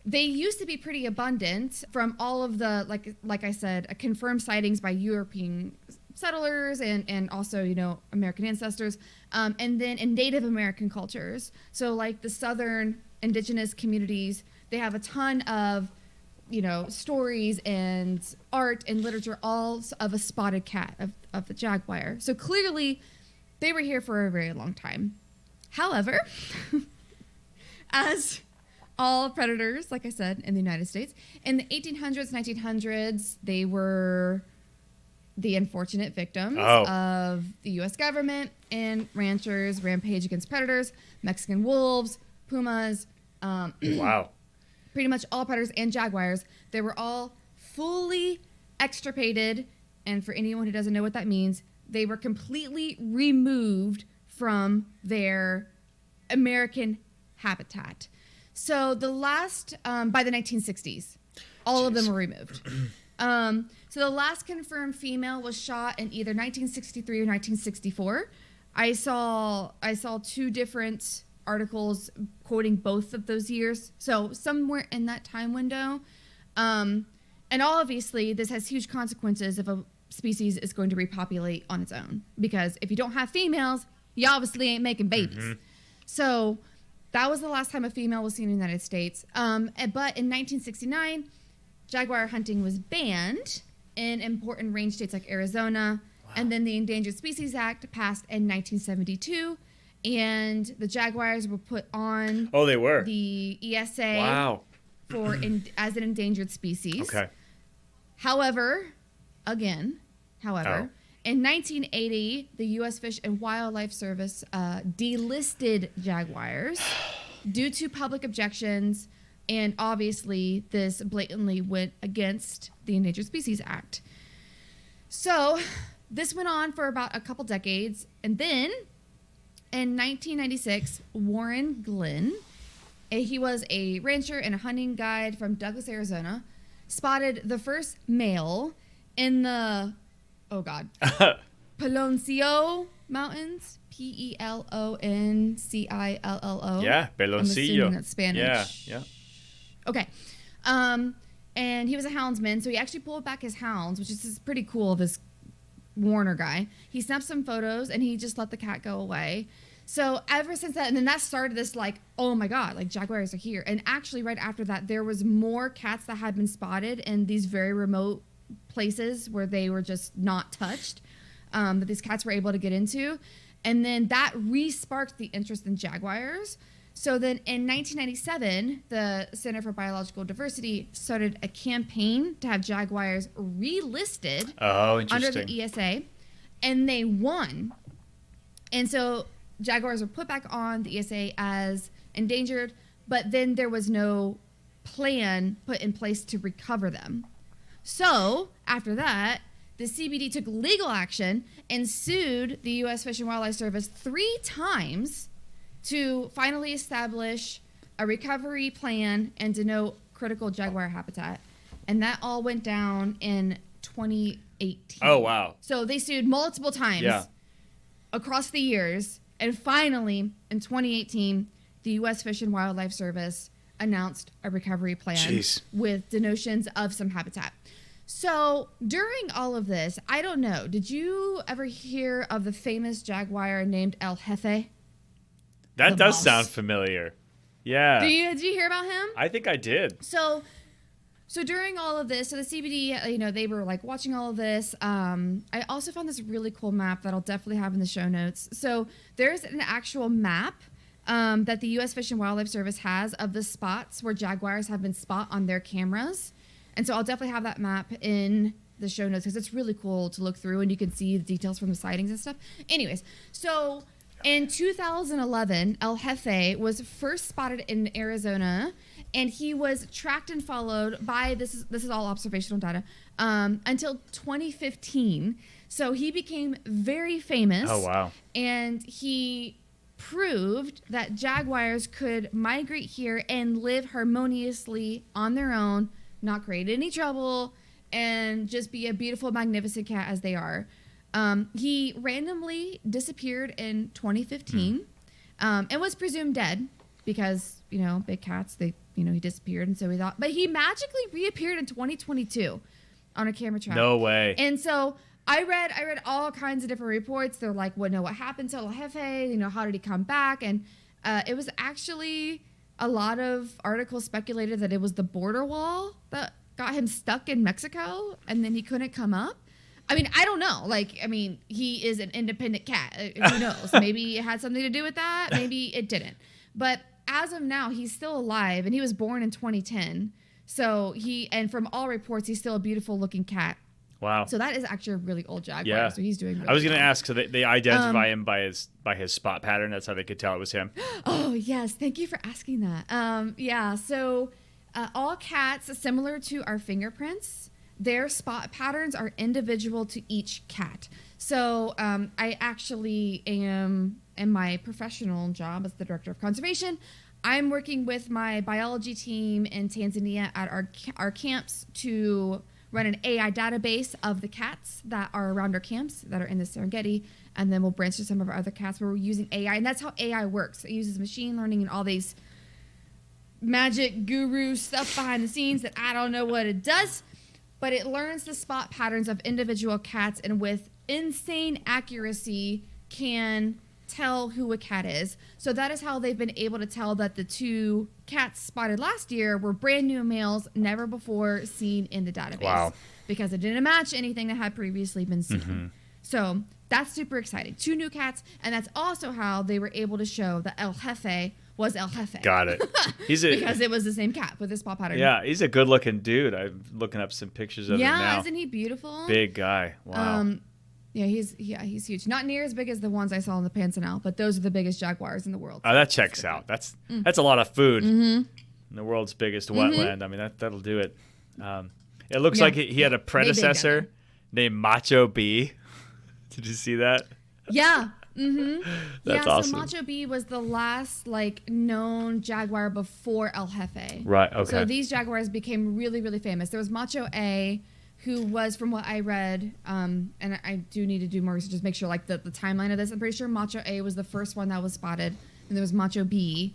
they used to be pretty abundant from all of the, like I said, confirmed sightings by European settlers and also, you know, American ancestors. And then in Native American cultures. So like the southern indigenous communities, they have a ton of, you know, stories and art and literature, all of a spotted cat, of the jaguar. So clearly they were here for a very long time. However, as all predators, like I said, in the United States, in the 1800s, 1900s, they were the unfortunate victims of the U.S. government and ranchers' rampage against predators, Mexican wolves, pumas. Wow. Pretty much all predators and jaguars, they were all fully extirpated. And for anyone who doesn't know what that means, they were completely removed from their American habitat. So the last, by the 1960s, all of them were removed. So the last confirmed female was shot in either 1963 or 1964. I saw two different articles quoting both of those years. So somewhere in that time window. And obviously this has huge consequences if a species is going to repopulate on its own. Because if you don't have females, you obviously ain't making babies. Mm-hmm. So That was the last time a female was seen in the United States. But in 1969, jaguar hunting was banned in important range states like Arizona. Wow. And then the Endangered Species Act passed in 1972. And the jaguars were put on they were. the ESA Wow. as an endangered species. Okay. However, in 1980, the U.S. Fish and Wildlife Service delisted jaguars due to public objections, and obviously this blatantly went against the Endangered Species Act. So this went on for about a couple decades, and then in 1996, Warren Glenn, he was a rancher and a hunting guide from Douglas, Arizona, spotted the first male in the Peloncio Mountains, Peloncillo. Yeah, Peloncillo. I'm assuming that's Spanish. Yeah. Okay. And he was a houndsman, so he actually pulled back his hounds, which is pretty cool, this Warner guy. He snapped some photos, and he just let the cat go away. So ever since that, and then that started this like, oh my God, like jaguars are here. And actually right after that, there was more cats that had been spotted in these very remote places where they were just not touched, that these cats were able to get into. And then that re-sparked the interest in jaguars. So then in 1997, the Center for Biological Diversity started a campaign to have jaguars relisted under the ESA, and they won. And so jaguars were put back on the ESA as endangered, but then there was no plan put in place to recover them. So after that, the CBD took legal action and sued the U.S. Fish and Wildlife Service 3 times to finally establish a recovery plan and denote critical jaguar habitat. And that all went down in 2018. Oh, wow. So they sued multiple times across the years. And finally, in 2018, the U.S. Fish and Wildlife Service announced a recovery plan with denotions of some habitat. So during all of this, I don't know, did you ever hear of the famous jaguar named El Jefe? That does sound familiar. Yeah. Did you hear about him? I think I did. So during all of this, so the CBD, they were like watching all of this. I also found this really cool map that I'll definitely have in the show notes. So there's an actual map that the U.S. Fish and Wildlife Service has of the spots where jaguars have been spot on their cameras. And so I'll definitely have that map in the show notes because it's really cool to look through and you can see the details from the sightings and stuff. Anyways, so in 2011, El Jefe was first spotted in Arizona, and he was tracked and followed by, this is all observational data, until 2015. So he became very famous. Oh, wow. And he proved that jaguars could migrate here and live harmoniously on their own, not create any trouble, and just be a beautiful, magnificent cat as they are. He randomly disappeared in 2015 and was presumed dead because, big cats, he disappeared. And so we thought, but he magically reappeared in 2022 on a camera trap. No way. And so I read all kinds of different reports. They're like, what happened to El Jefe? How did he come back? And it was actually a lot of articles speculated that it was the border wall that got him stuck in Mexico and then he couldn't come up. I mean, I don't know. He is an independent cat. Who knows? Maybe it had something to do with that. Maybe it didn't. But as of now, he's still alive, and he was born in 2010. So and from all reports, he's still a beautiful looking cat. Wow. So that is actually a really old jaguar. Yeah. So he's doing really I was going to well. ask, so they identify him by his spot pattern. That's how they could tell it was him. Oh, yes. Thank you for asking that. Yeah. So all cats, similar to our fingerprints, their spot patterns are individual to each cat. So I actually am, in my professional job as the director of conservation, I'm working with my biology team in Tanzania at our camps to run an AI database of the cats that are around our camps that are in the Serengeti, and then we'll branch to some of our other cats where we're using AI, and that's how AI works. It uses machine learning and all these magic guru stuff behind the scenes that I don't know what it does, but it learns the spot patterns of individual cats and with insane accuracy can tell who a cat is. So that is how they've been able to tell that the 2 cats spotted last year were brand new males, never before seen in the database. Wow. Because it didn't match anything that had previously been seen. Mm-hmm. So that's super exciting. 2 new cats, and that's also how they were able to show that El Jefe was El Jefe. Got it. Because it was the same cat with this paw pattern. Yeah, he's a good-looking dude. I'm looking up some pictures of him now. Yeah, isn't he beautiful? Big guy. Wow. Yeah, he's huge. Not near as big as the ones I saw in the Pantanal, but those are the biggest jaguars in the world. Oh, that checks out. That's a lot of food. Mm-hmm. In the world's biggest wetland. I mean, that'll do it. It looks like he had a predecessor named Macho B. Did you see that? Yeah. Mm-hmm. That's awesome. So Macho B was the last known jaguar before El Jefe. Right. Okay. So these jaguars became really, really famous. There was Macho A, who was, from what I read, and I do need to do more research, just make sure the timeline of this. I'm pretty sure Macho A was the first one that was spotted, and there was Macho B,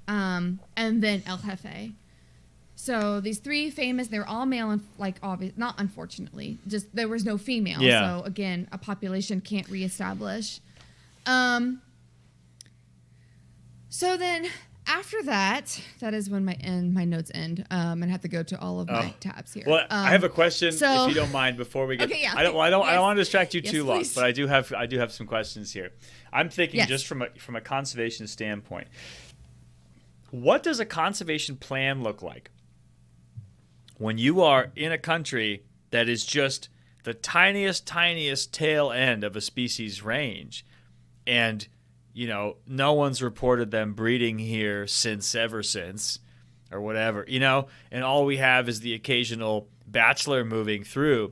and then El Jefe. So these 3 famous, they were all male, and obvious, not unfortunately, just there was no female. Yeah. So again, a population can't reestablish. So then after that is when my notes end. And I have to go to all of my tabs here. Well, I have a question, if you don't mind, before we get. Okay, yeah. I don't want to distract you too long, please. but I do have some questions here. I'm thinking just from a conservation standpoint. What does a conservation plan look like when you are in a country that is just the tiniest tail end of a species range, and no one's reported them breeding here ever since, or whatever, and all we have is the occasional bachelor moving through?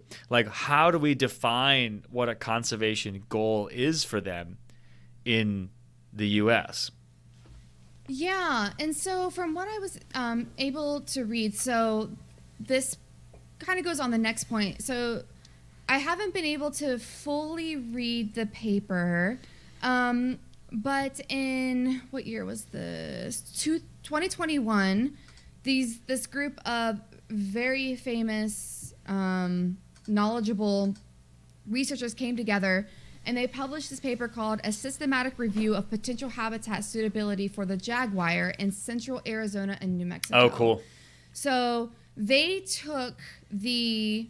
How do we define what a conservation goal is for them in the U.S.? Yeah, and so from what I was able to read, so this kind of goes on the next point. So I haven't been able to fully read the paper, but in, what year was this? 2021, this group of very famous, knowledgeable researchers came together, and they published this paper called A Systematic Review of Potential Habitat Suitability for the Jaguar in Central Arizona and New Mexico. Oh, cool. So they took the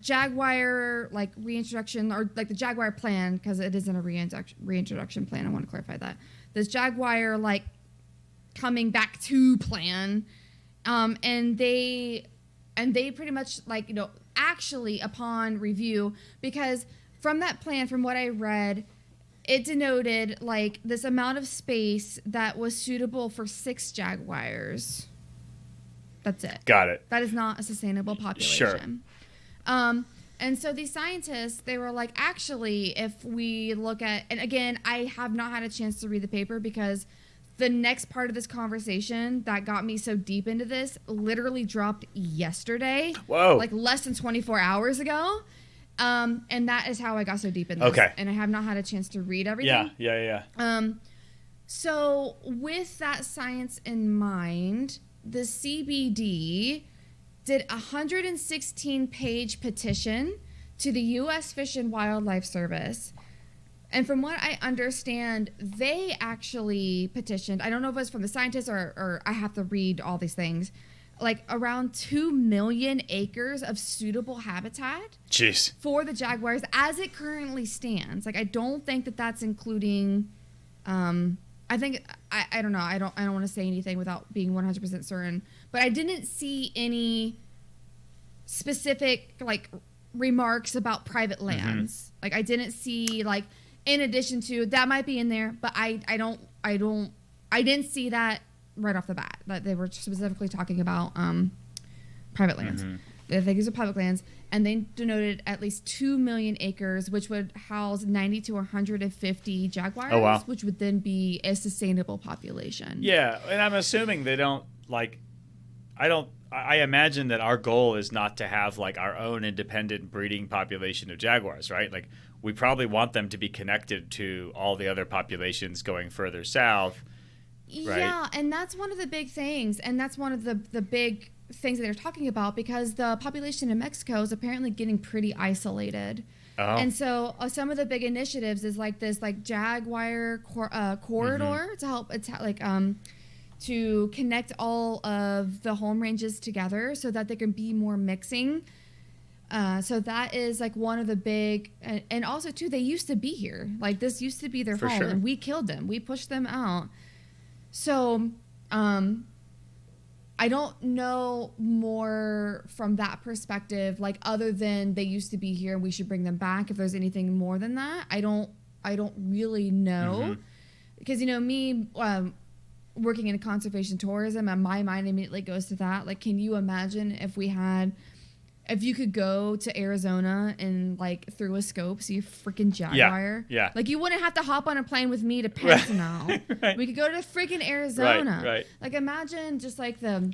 Jaguar reintroduction, or the Jaguar plan, because it isn't a reintroduction plan. I want to clarify that. This Jaguar coming back to plan, and they pretty much actually upon review, because from that plan, from what I read, it denoted this amount of space that was suitable for 6 jaguars. That's it. Got it. That is not a sustainable population. Sure. And so these scientists, they were actually, if we look at, and again, I have not had a chance to read the paper, because the next part of this conversation that got me so deep into this literally dropped yesterday. Whoa. Less than 24 hours ago. And that is how I got so deep in this. Okay. And I have not had a chance to read everything. Yeah. So with that science in mind, the CBD did a 116-page petition to the U.S. Fish and Wildlife Service. And from what I understand, they actually petitioned, I don't know if it was from the scientists or I have to read all these things, around 2 million acres of suitable habitat. Jeez. For the jaguars as it currently stands. I don't think that that's including, I think, I don't know, I don't want to say anything without being 100% certain, but I didn't see any specific remarks about private lands. I didn't see in addition to that might be in there, but I didn't see that right off the bat, that they were specifically talking about private lands. I think these are public lands, and they denoted at least 2 million acres, which would house 90 to 150 jaguars. Oh, wow. Which would then be a sustainable population. Yeah, and I'm assuming they don't I imagine that our goal is not to have our own independent breeding population of jaguars, right? We probably want them to be connected to all the other populations going further south. Right? Yeah, and that's one of the big things, and that's one of the big things that they're talking about, because the population in Mexico is apparently getting pretty isolated. Oh. And so some of the big initiatives is like this like Jaguar corridor to help to connect all of the home ranges together so that there can be more mixing. So that is like one of the big, and also too, they used to be here. Like this used to be their For home, sure. and we killed them. We pushed them out. So, I don't know more from that perspective, like other than they used to be here and we should bring them back. If there's anything more than that, I don't really know, because me working in conservation tourism, and my mind immediately goes to that. Like, can you imagine if you could go to Arizona and like through a scope see a freaking jaguar? Yeah. Like you wouldn't have to hop on a plane with me to Pantanal. Right. We could go to freaking Arizona. Right. Like imagine just like the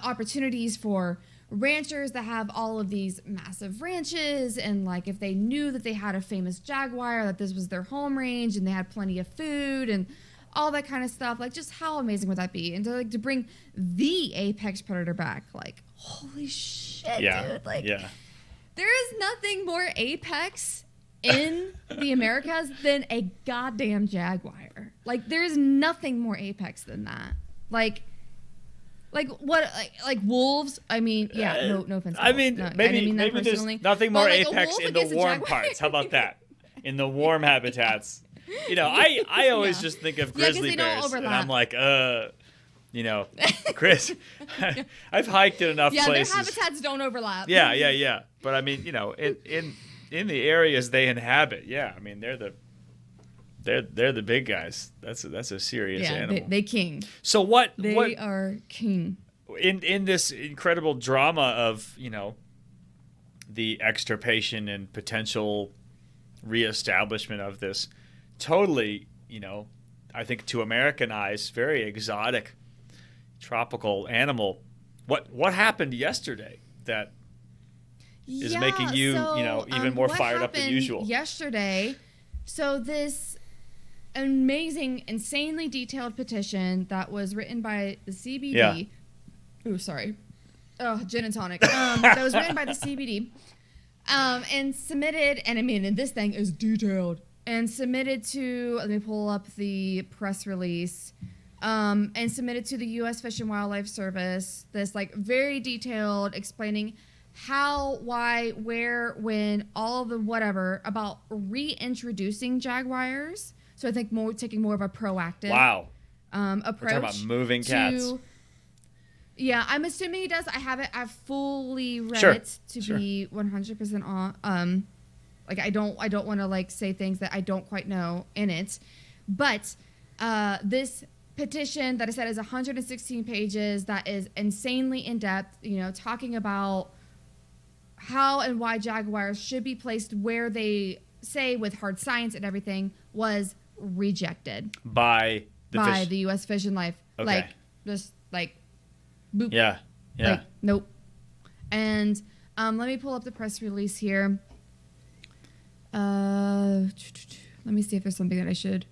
opportunities for ranchers that have all of these massive ranches, and like if they knew that they had a famous jaguar, that this was their home range and they had plenty of food and all that kind of stuff. Like just how amazing would that be? And to bring the apex predator back, like holy shit, dude. Like there is nothing more apex in the Americas than a goddamn jaguar. Like there's nothing more apex than that. Like what? Like wolves? I mean, no offense. I mean, no, maybe there's nothing more like apex in the warm parts. How about that? In the warm habitats. I always just think of grizzly bears, and I'm like, Chris, I've hiked in enough places. Their habitats don't overlap. Yeah. But I mean, in the areas they inhabit, I mean, they're the big guys. That's a serious animal. They king. So what they are king in this incredible drama of the extirpation and potential reestablishment of this totally, I think to American eyes, very exotic tropical animal. What happened yesterday that is making you, even more fired up than usual? Yesterday, so this amazing, insanely detailed petition that was written by the CBD. Yeah. Ooh, sorry. Oh, gin and tonic. That was written by the CBD, and submitted. And I mean, and this thing is detailed. And submitted to, let me pull up the press release, and submitted to the U.S. Fish and Wildlife Service, this like very detailed explaining how, why, where, when, all of the whatever about reintroducing jaguars. So I think taking more of a proactive approach. We're talking about moving cats. Yeah, I'm assuming he does. I've fully read it to be 100% on. Like I don't want to like say things that I don't quite know in it, but this petition that I said is 116 pages. That is insanely in depth. Talking about how and why jaguars should be placed where they say with hard science and everything, was rejected by the U.S. Fish and Life. Okay. Like just like boop. Yeah. Like nope. And let me pull up the press release here. Let me see if there's something that I should.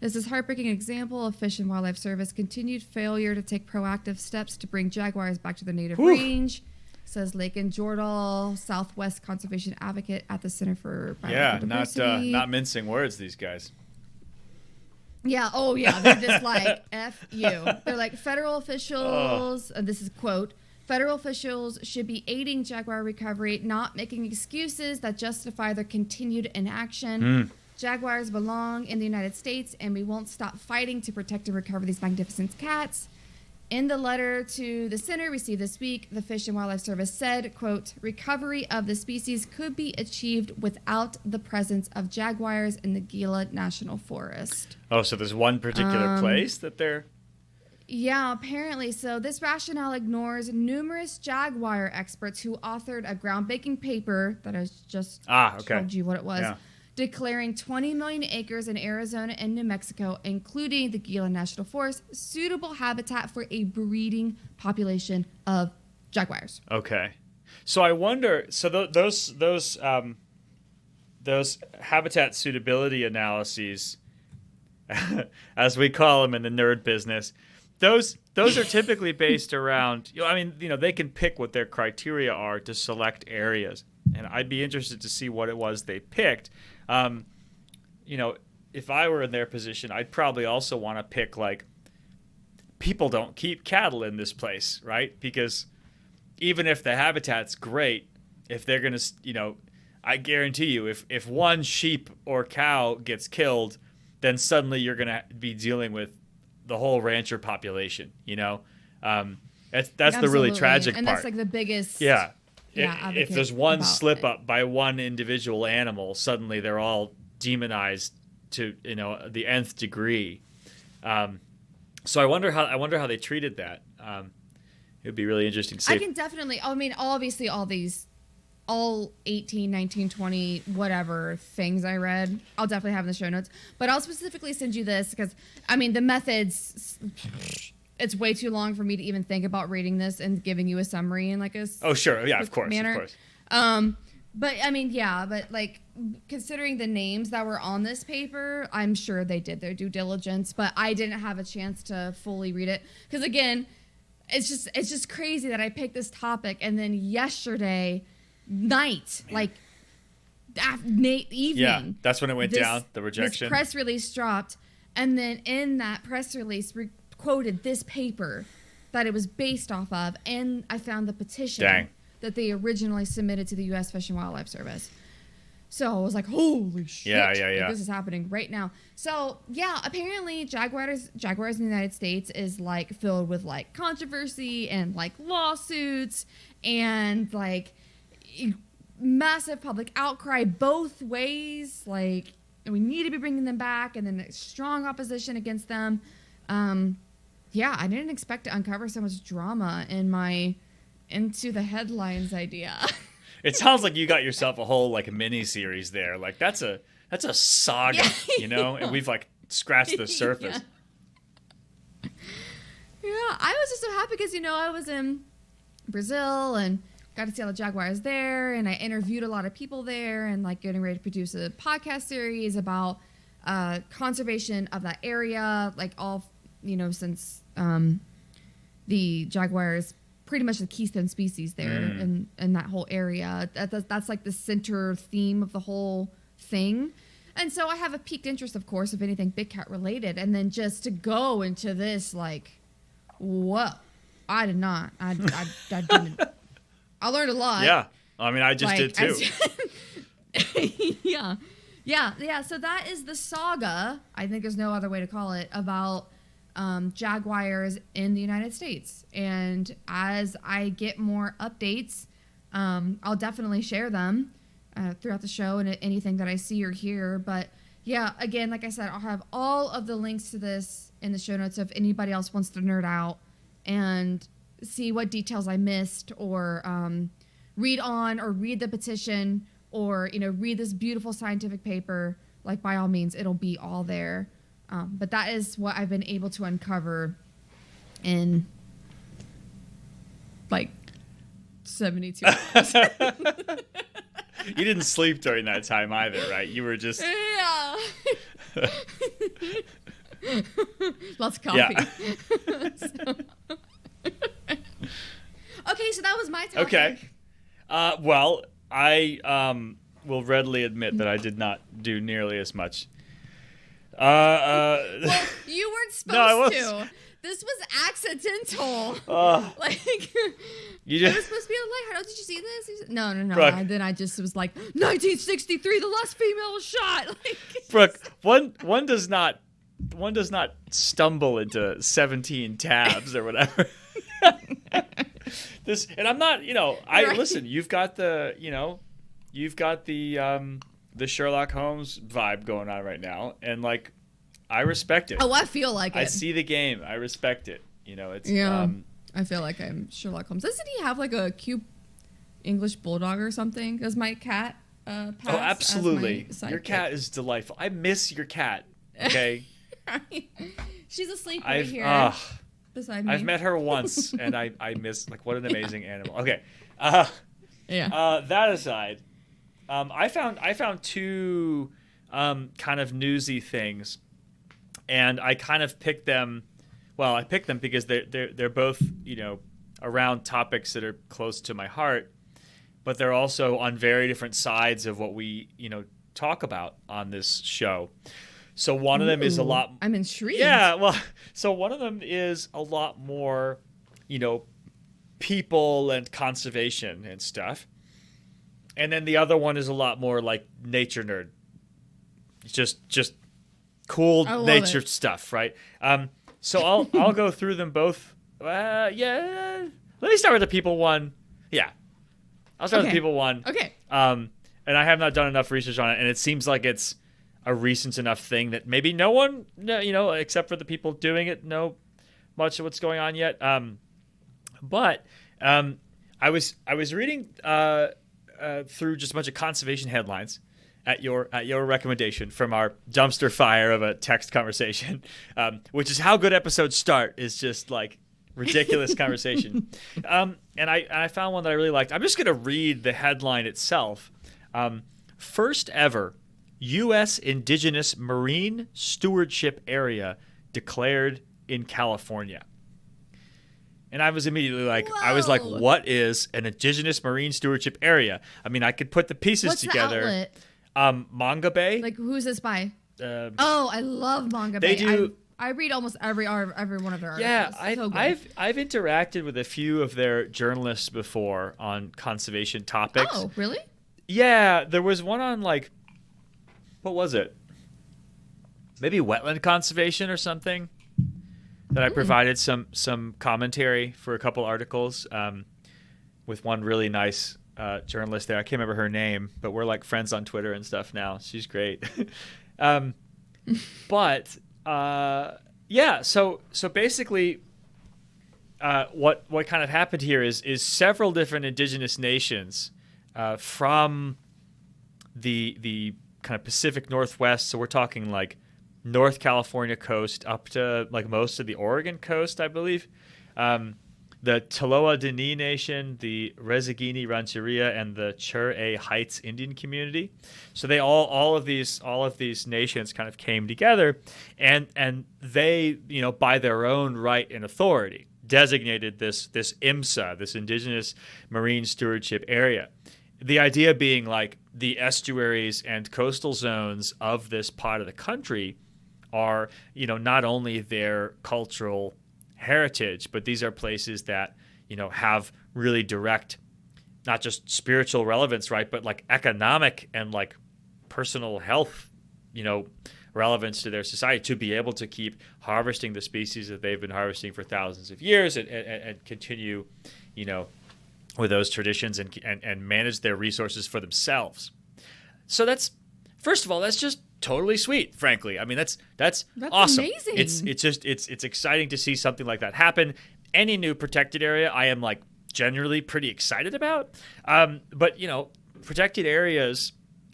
This is heartbreaking example of Fish and Wildlife Service continued failure to take proactive steps to bring jaguars back to their native range, says Lakin Jordahl, Southwest Conservation Advocate at the Center for Biodiversity. Not mincing words, these guys. Yeah. Oh, yeah. They're just like F you. They're like federal officials. This is quote. Federal officials should be aiding jaguar recovery, not making excuses that justify their continued inaction. Jaguars belong in the United States, and we won't stop fighting to protect and recover these magnificent cats. In the letter to the center received this week, the Fish and Wildlife Service said, quote, recovery of the species could be achieved without the presence of jaguars in the Gila National Forest. Oh, so there's one particular place that they're... Yeah, apparently. So this rationale ignores numerous jaguar experts who authored a groundbreaking paper that I just told you what it was, declaring 20 million acres in Arizona and New Mexico, including the Gila National Forest, suitable habitat for a breeding population of jaguars. Okay. So I wonder, so those habitat suitability analyses, as we call them in the nerd business, those are typically based around, they can pick what their criteria are to select areas. and I'd be interested to see what it was they picked. If I were in their position, I'd probably also want to pick, like, people don't keep cattle in this place, right? Because even if the habitat's great, if they're going to, I guarantee you, if one sheep or cow gets killed, then suddenly you're going to be dealing with the whole rancher population, That's the really tragic part. And that's like the biggest. Yeah. If there's one slip up by one individual animal, suddenly they're all demonized to the nth degree. So I wonder how they treated that. It would be really interesting to see. I can definitely. I mean, obviously, all 18, 19, 20, whatever things I read, I'll definitely have in the show notes. But I'll specifically send you this because, I mean, the methods. It's way too long for me to even think about reading this and giving you a summary in like a of course. But I mean, yeah, but like considering the names that were on this paper, I'm sure they did their due diligence, but I didn't have a chance to fully read it because again, it's just crazy that I picked this topic and then yesterday night, like evening, that's when it went down. The rejection. This press release dropped, and then in that press release quoted this paper that it was based off of, and I found the petition that they originally submitted to the U.S. Fish and Wildlife Service. So I was like, holy shit, like, this is happening right now. So yeah, apparently Jaguars in the United States is like filled with like controversy and like lawsuits and like massive public outcry both ways. Like we need to be bringing them back, and then strong opposition against them. Yeah, I didn't expect to uncover so much drama in my into the headlines idea. It sounds like you got yourself a whole like mini series there. Like that's a saga, and we've like scratched the surface. Yeah, I was just so happy because I was in Brazil and got to see all the Jaguars there, and I interviewed a lot of people there, and like getting ready to produce a podcast series about conservation of that area, like all since the Jaguars pretty much the keystone species there in that whole area. That's like the center theme of the whole thing. And so I have a piqued interest, of course, of anything big cat related. And then just to go into this, like, whoa, I did not. I didn't. I learned a lot. Yeah. I mean, I just did too. Yeah. So that is the saga, I think there's no other way to call it, about Jaguars in the United States. And as I get more updates, I'll definitely share them throughout the show and anything that I see or hear. But yeah, again, like I said, I'll have all of the links to this in the show notes if anybody else wants to nerd out and see what details I missed, or read the petition, or read this beautiful scientific paper. Like, by all means, it'll be all there. But that is what I've been able to uncover in like 72 hours. You didn't sleep during that time either, right? You were just... Yeah. Lots of coffee. Yeah. Okay, so that was my topic. Okay. Well, I will readily admit that I did not do nearly as much. Well, you weren't supposed to. This was accidental. It was supposed to be like, did you see this? No. And then I just was like, 1963, the last female was shot. Brooke, one does not stumble into 17 tabs or whatever. This, and I'm not, listen, you've got the Sherlock Holmes vibe going on right now, and like, I respect it. Oh, I feel like it. I see the game. I respect it. It's I feel like I'm Sherlock Holmes. Doesn't he have like a cute English bulldog or something? Does my cat pass? Oh, absolutely. As my your cat is delightful. I miss your cat. Okay. She's asleep right here beside me. I've met her once, and I miss, like, what an amazing animal. Okay. That aside, I found two kind of newsy things, and I kind of picked them. Well, I picked them because they're both around topics that are close to my heart, but they're also on very different sides of what we, talk about on this show. So one of them is a lot. I'm intrigued. Yeah, well, so one of them is a lot more, people and conservation and stuff, and then the other one is a lot more like nature nerd. Just cool nature stuff, right? So I'll go through them both. Yeah. Let me start with the people one. Yeah, I'll start with the people one. Okay. And I have not done enough research on it, and it seems like it's a recent enough thing that maybe no one, except for the people doing it, know much of what's going on yet. But I was reading through just a bunch of conservation headlines at your recommendation from our dumpster fire of a text conversation, which is how good episodes start. Is just like ridiculous conversation. And I found one that I really liked. I'm just going to read the headline itself. First ever U.S. Indigenous Marine Stewardship Area declared in California. And I was immediately like, Whoa. What is an Indigenous Marine Stewardship Area? I mean, I could put the pieces together. The outlet? Manga Bay. Like, who's this by? I love Manga Bay. They do. I read almost every one of their articles. Yeah, I've interacted with a few of their journalists before on conservation topics. Oh, really? Yeah, there was one on what was it? Maybe wetland conservation or something. That I provided some commentary for a couple articles with one really nice journalist there. I can't remember her name, but we're like friends on Twitter and stuff now. She's great. But yeah, so basically, what kind of happened here is several different indigenous nations from the kind of Pacific Northwest. So we're talking like North California coast up to like most of the Oregon coast, I believe. The Taloa Dini Nation, the Rezagini Rancheria, and the Chur-A Heights Indian community. So they all of these nations kind of came together, and they, by their own right and authority, designated this IMSA, this Indigenous Marine Stewardship Area. The idea being like the estuaries and coastal zones of this part of the country are, not only their cultural heritage, but these are places that, have really direct, not just spiritual relevance, right, but like economic and like personal health, relevance to their society, to be able to keep harvesting the species that they've been harvesting for thousands of years and continue, with those traditions and manage their resources for themselves. So first of all, that's just totally sweet, frankly. I mean, that's awesome. Amazing. It's exciting to see something like that happen. Any new protected area, I am like generally pretty excited about. But protected areas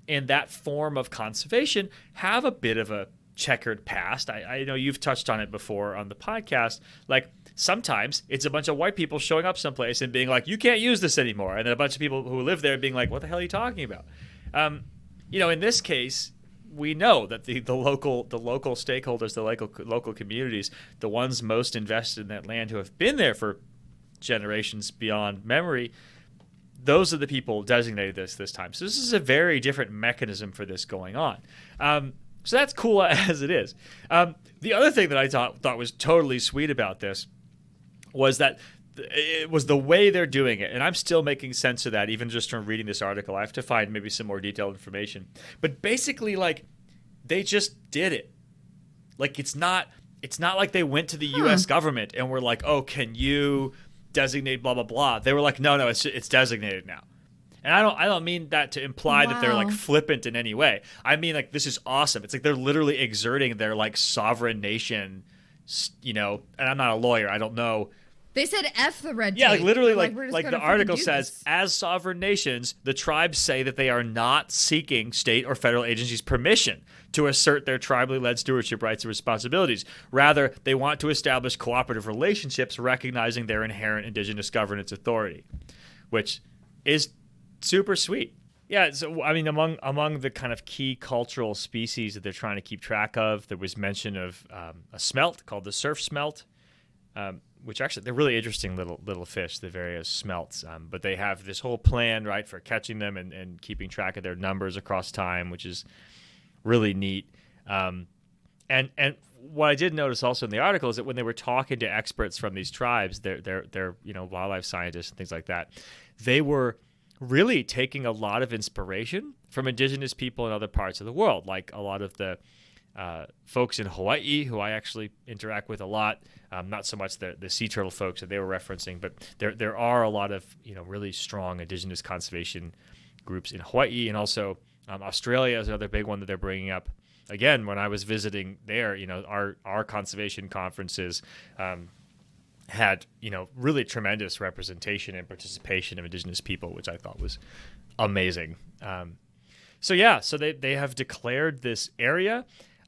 in that form of conservation have a bit of a checkered past. I know you've touched on it before on the podcast. Like sometimes it's a bunch of white people showing up someplace and being like, "You can't use this anymore," and then a bunch of people who live there being like, "What the hell are you talking about?" In this case, we know that the local stakeholders, the local communities, the ones most invested in that land, who have been there for generations beyond memory, those are the people designated this time. So this is a very different mechanism for this going on. So that's cool as it is. The other thing that I thought was totally sweet about this was that it was the way they're doing it, and I'm still making sense of that even just from reading this article. I have to find maybe some more detailed information, but basically, like, they just did it. Like, it's not like they went to the U.S. government and were like, "Oh, can you designate blah blah blah?" They were like, "No, it's designated now." And I don't mean that to imply that they're like flippant in any way. I mean, like, this is awesome. It's like they're literally exerting their like sovereign nation, and I'm not a lawyer. I don't know. They said F the red tape. Yeah, like literally, like the article says, this. As sovereign nations, the tribes say that they are not seeking state or federal agencies' permission to assert their tribally led stewardship rights and responsibilities. Rather, they want to establish cooperative relationships, recognizing their inherent indigenous governance authority, which is super sweet. Yeah, so I mean, among the kind of key cultural species that they're trying to keep track of, there was mention of a smelt called the surf smelt. which actually they're really interesting little fish, the various smelts. But they have this whole plan, right, for catching them and keeping track of their numbers across time, which is really neat. And what I did notice also in the article is that when they were talking to experts from these tribes, they're wildlife scientists and things like that, they were really taking a lot of inspiration from indigenous people in other parts of the world, like a lot of the folks in Hawaii, who I actually interact with a lot. Not so much the sea turtle folks that they were referencing, but there are a lot of really strong indigenous conservation groups in Hawaii, and also Australia is another big one that they're bringing up. Again, when I was visiting there, our conservation conferences had really tremendous representation and participation of indigenous people, which I thought was amazing. So they have declared this area.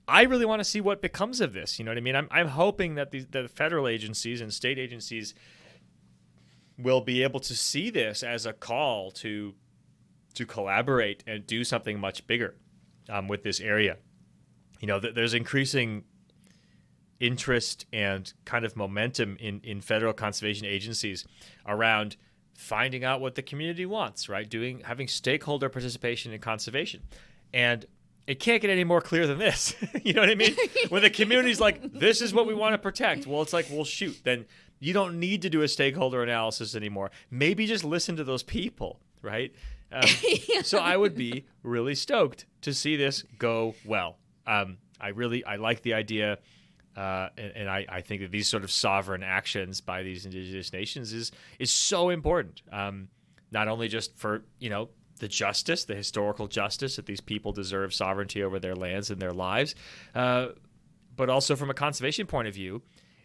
I really want to see what becomes of this. You know what I mean? I'm hoping that the federal agencies and state agencies will be able to see this as a call to collaborate and do something much bigger with this area. There's increasing interest and kind of momentum in federal conservation agencies around finding out what the community wants, right? Having stakeholder participation in conservation. And it can't get any more clear than this. You know what I mean? When the community's like, this is what we want to protect. Well, it's like, well, shoot, then you don't need to do a stakeholder analysis anymore. Maybe just listen to those people, right? So I would be really stoked to see this go well. I like the idea, and I think that these sort of sovereign actions by these indigenous nations is so important. Not only just for the historical justice that these people deserve sovereignty over their lands and their lives, but also from a conservation point of view.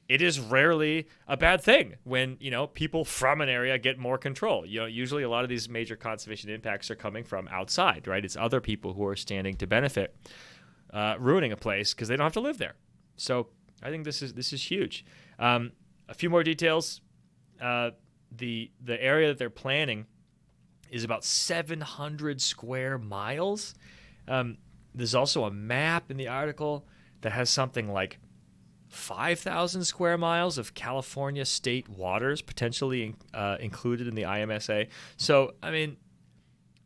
It is rarely a bad thing when people from an area get more control. Usually a lot of these major conservation impacts are coming from outside, right? It's other people who are standing to benefit, ruining a place because they don't have to live there. So I think this is huge. A few more details. The area that they're planning is about 700 square miles. There's also a map in the article that has something like 5,000 square miles of California state waters potentially included in the IMSA. So, I mean,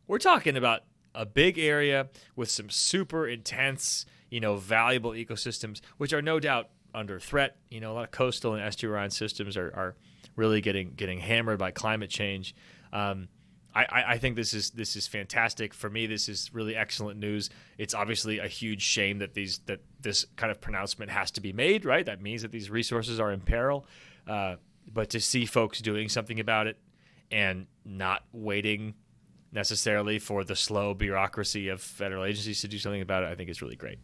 we're talking about a big area with some super intense, valuable ecosystems, which are no doubt under threat. A lot of coastal and estuarine systems are really getting hammered by climate change. I think this is fantastic. For me, this is really excellent news. It's obviously a huge shame that this kind of pronouncement has to be made, right? That means that these resources are in peril. But to see folks doing something about it and not waiting necessarily for the slow bureaucracy of federal agencies to do something about it, I think is really great.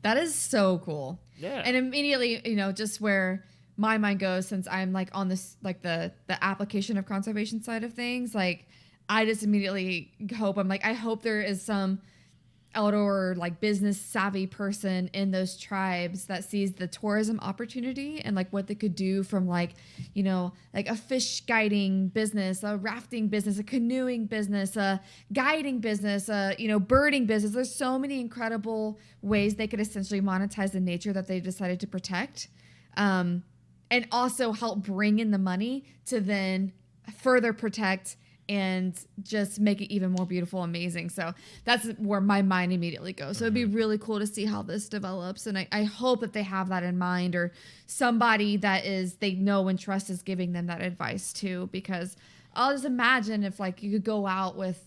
That is so cool. Yeah. And immediately, just where my mind goes, since I'm like on this, like the application of conservation side of things, like I just immediately hope, I hope there is some outdoor like business savvy person in those tribes that sees the tourism opportunity and like what they could do from like a fish guiding business, a rafting business, a canoeing business, a guiding business, birding business. There's so many incredible ways they could essentially monetize the nature that they decided to protect, and also help bring in the money to then further protect and just make it even more beautiful, amazing. So that's where my mind immediately goes. So it'd be really cool to see how this develops. And I hope that they have that in mind, or somebody that they know and trust is giving them that advice too. Because I'll just imagine if like you could go out with,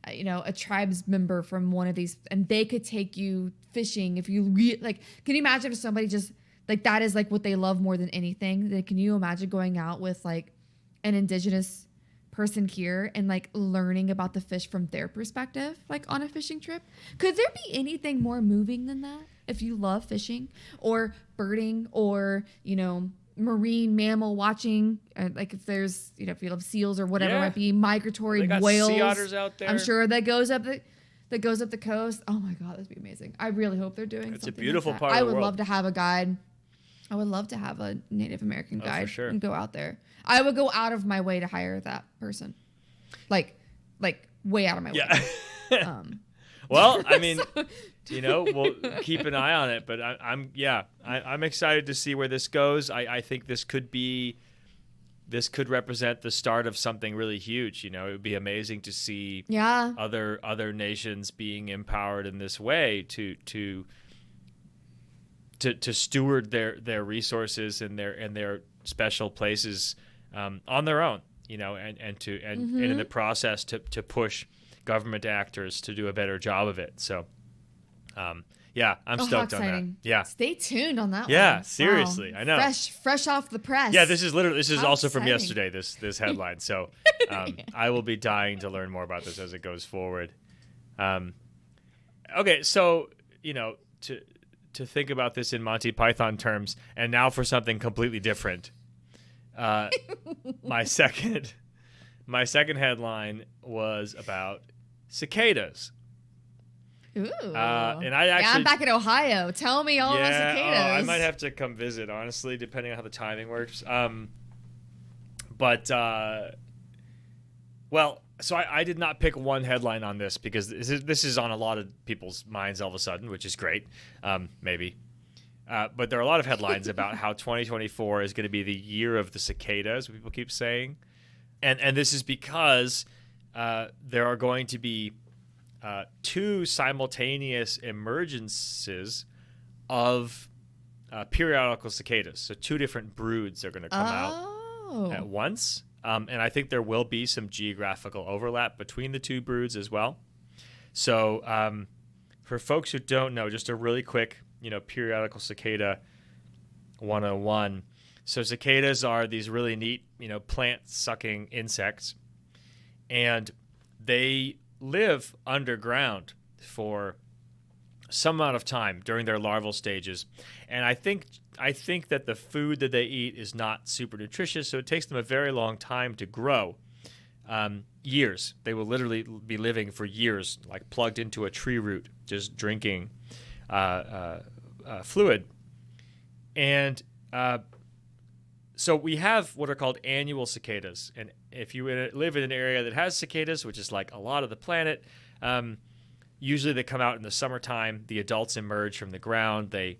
a tribes member from one of these and they could take you fishing. If you can you imagine if somebody just like that is like what they love more than anything? Then can you imagine going out with like an indigenous person here and like learning about the fish from their perspective, like on a fishing trip? Could there be anything more moving than that? If you love fishing or birding or, marine mammal watching, like if there's, if you love seals or whatever it might be, migratory they got whales, sea otters out there. I'm sure that goes up the coast. Oh my God, that'd be amazing. I really hope they're doing something. It's a beautiful like that. part of the world. I would love to have a guide. I would love to have a Native American guide for sure. and go out there. I would go out of my way to hire that person. Like way out of my way. Well, I mean, We'll keep an eye on it. But I'm excited to see where this goes. I think this could represent the start of something really huge. It would be amazing to see other nations being empowered in this way to steward their resources and their special places on their own. And in the process to push government actors to do a better job of it. So, I'm stoked on that. Yeah. Stay tuned on that one. Yeah, seriously. Wow. I know. Fresh off the press. Yeah, this is also exciting. from yesterday, this headline. So, I will be dying to learn more about this as it goes forward. Okay, so, to think about this in Monty Python terms, and now for something completely different. My second headline was about cicadas. Ooh. And I'm back in Ohio. Tell me all about cicadas. I might have to come visit, honestly, depending on how the timing works. So I did not pick one headline on this because this is on a lot of people's minds all of a sudden, which is great, maybe. But there are a lot of headlines about how 2024 is going to be the year of the cicada, as people keep saying. And this is because there are going to be two simultaneous emergences of periodical cicadas. So two different broods are going to come out at once. And I think there will be some geographical overlap between the two broods as well. So for folks who don't know, just a really quick, periodical cicada 101. So cicadas are these really neat, plant-sucking insects. And they live underground for some amount of time during their larval stages. And I think that the food that they eat is not super nutritious, so it takes them a very long time to grow. Years. They will literally be living for years, like plugged into a tree root, just drinking fluid. And so we have what are called annual cicadas. And if you live in an area that has cicadas, which is like a lot of the planet, usually they come out in the summertime. The adults emerge from the ground. They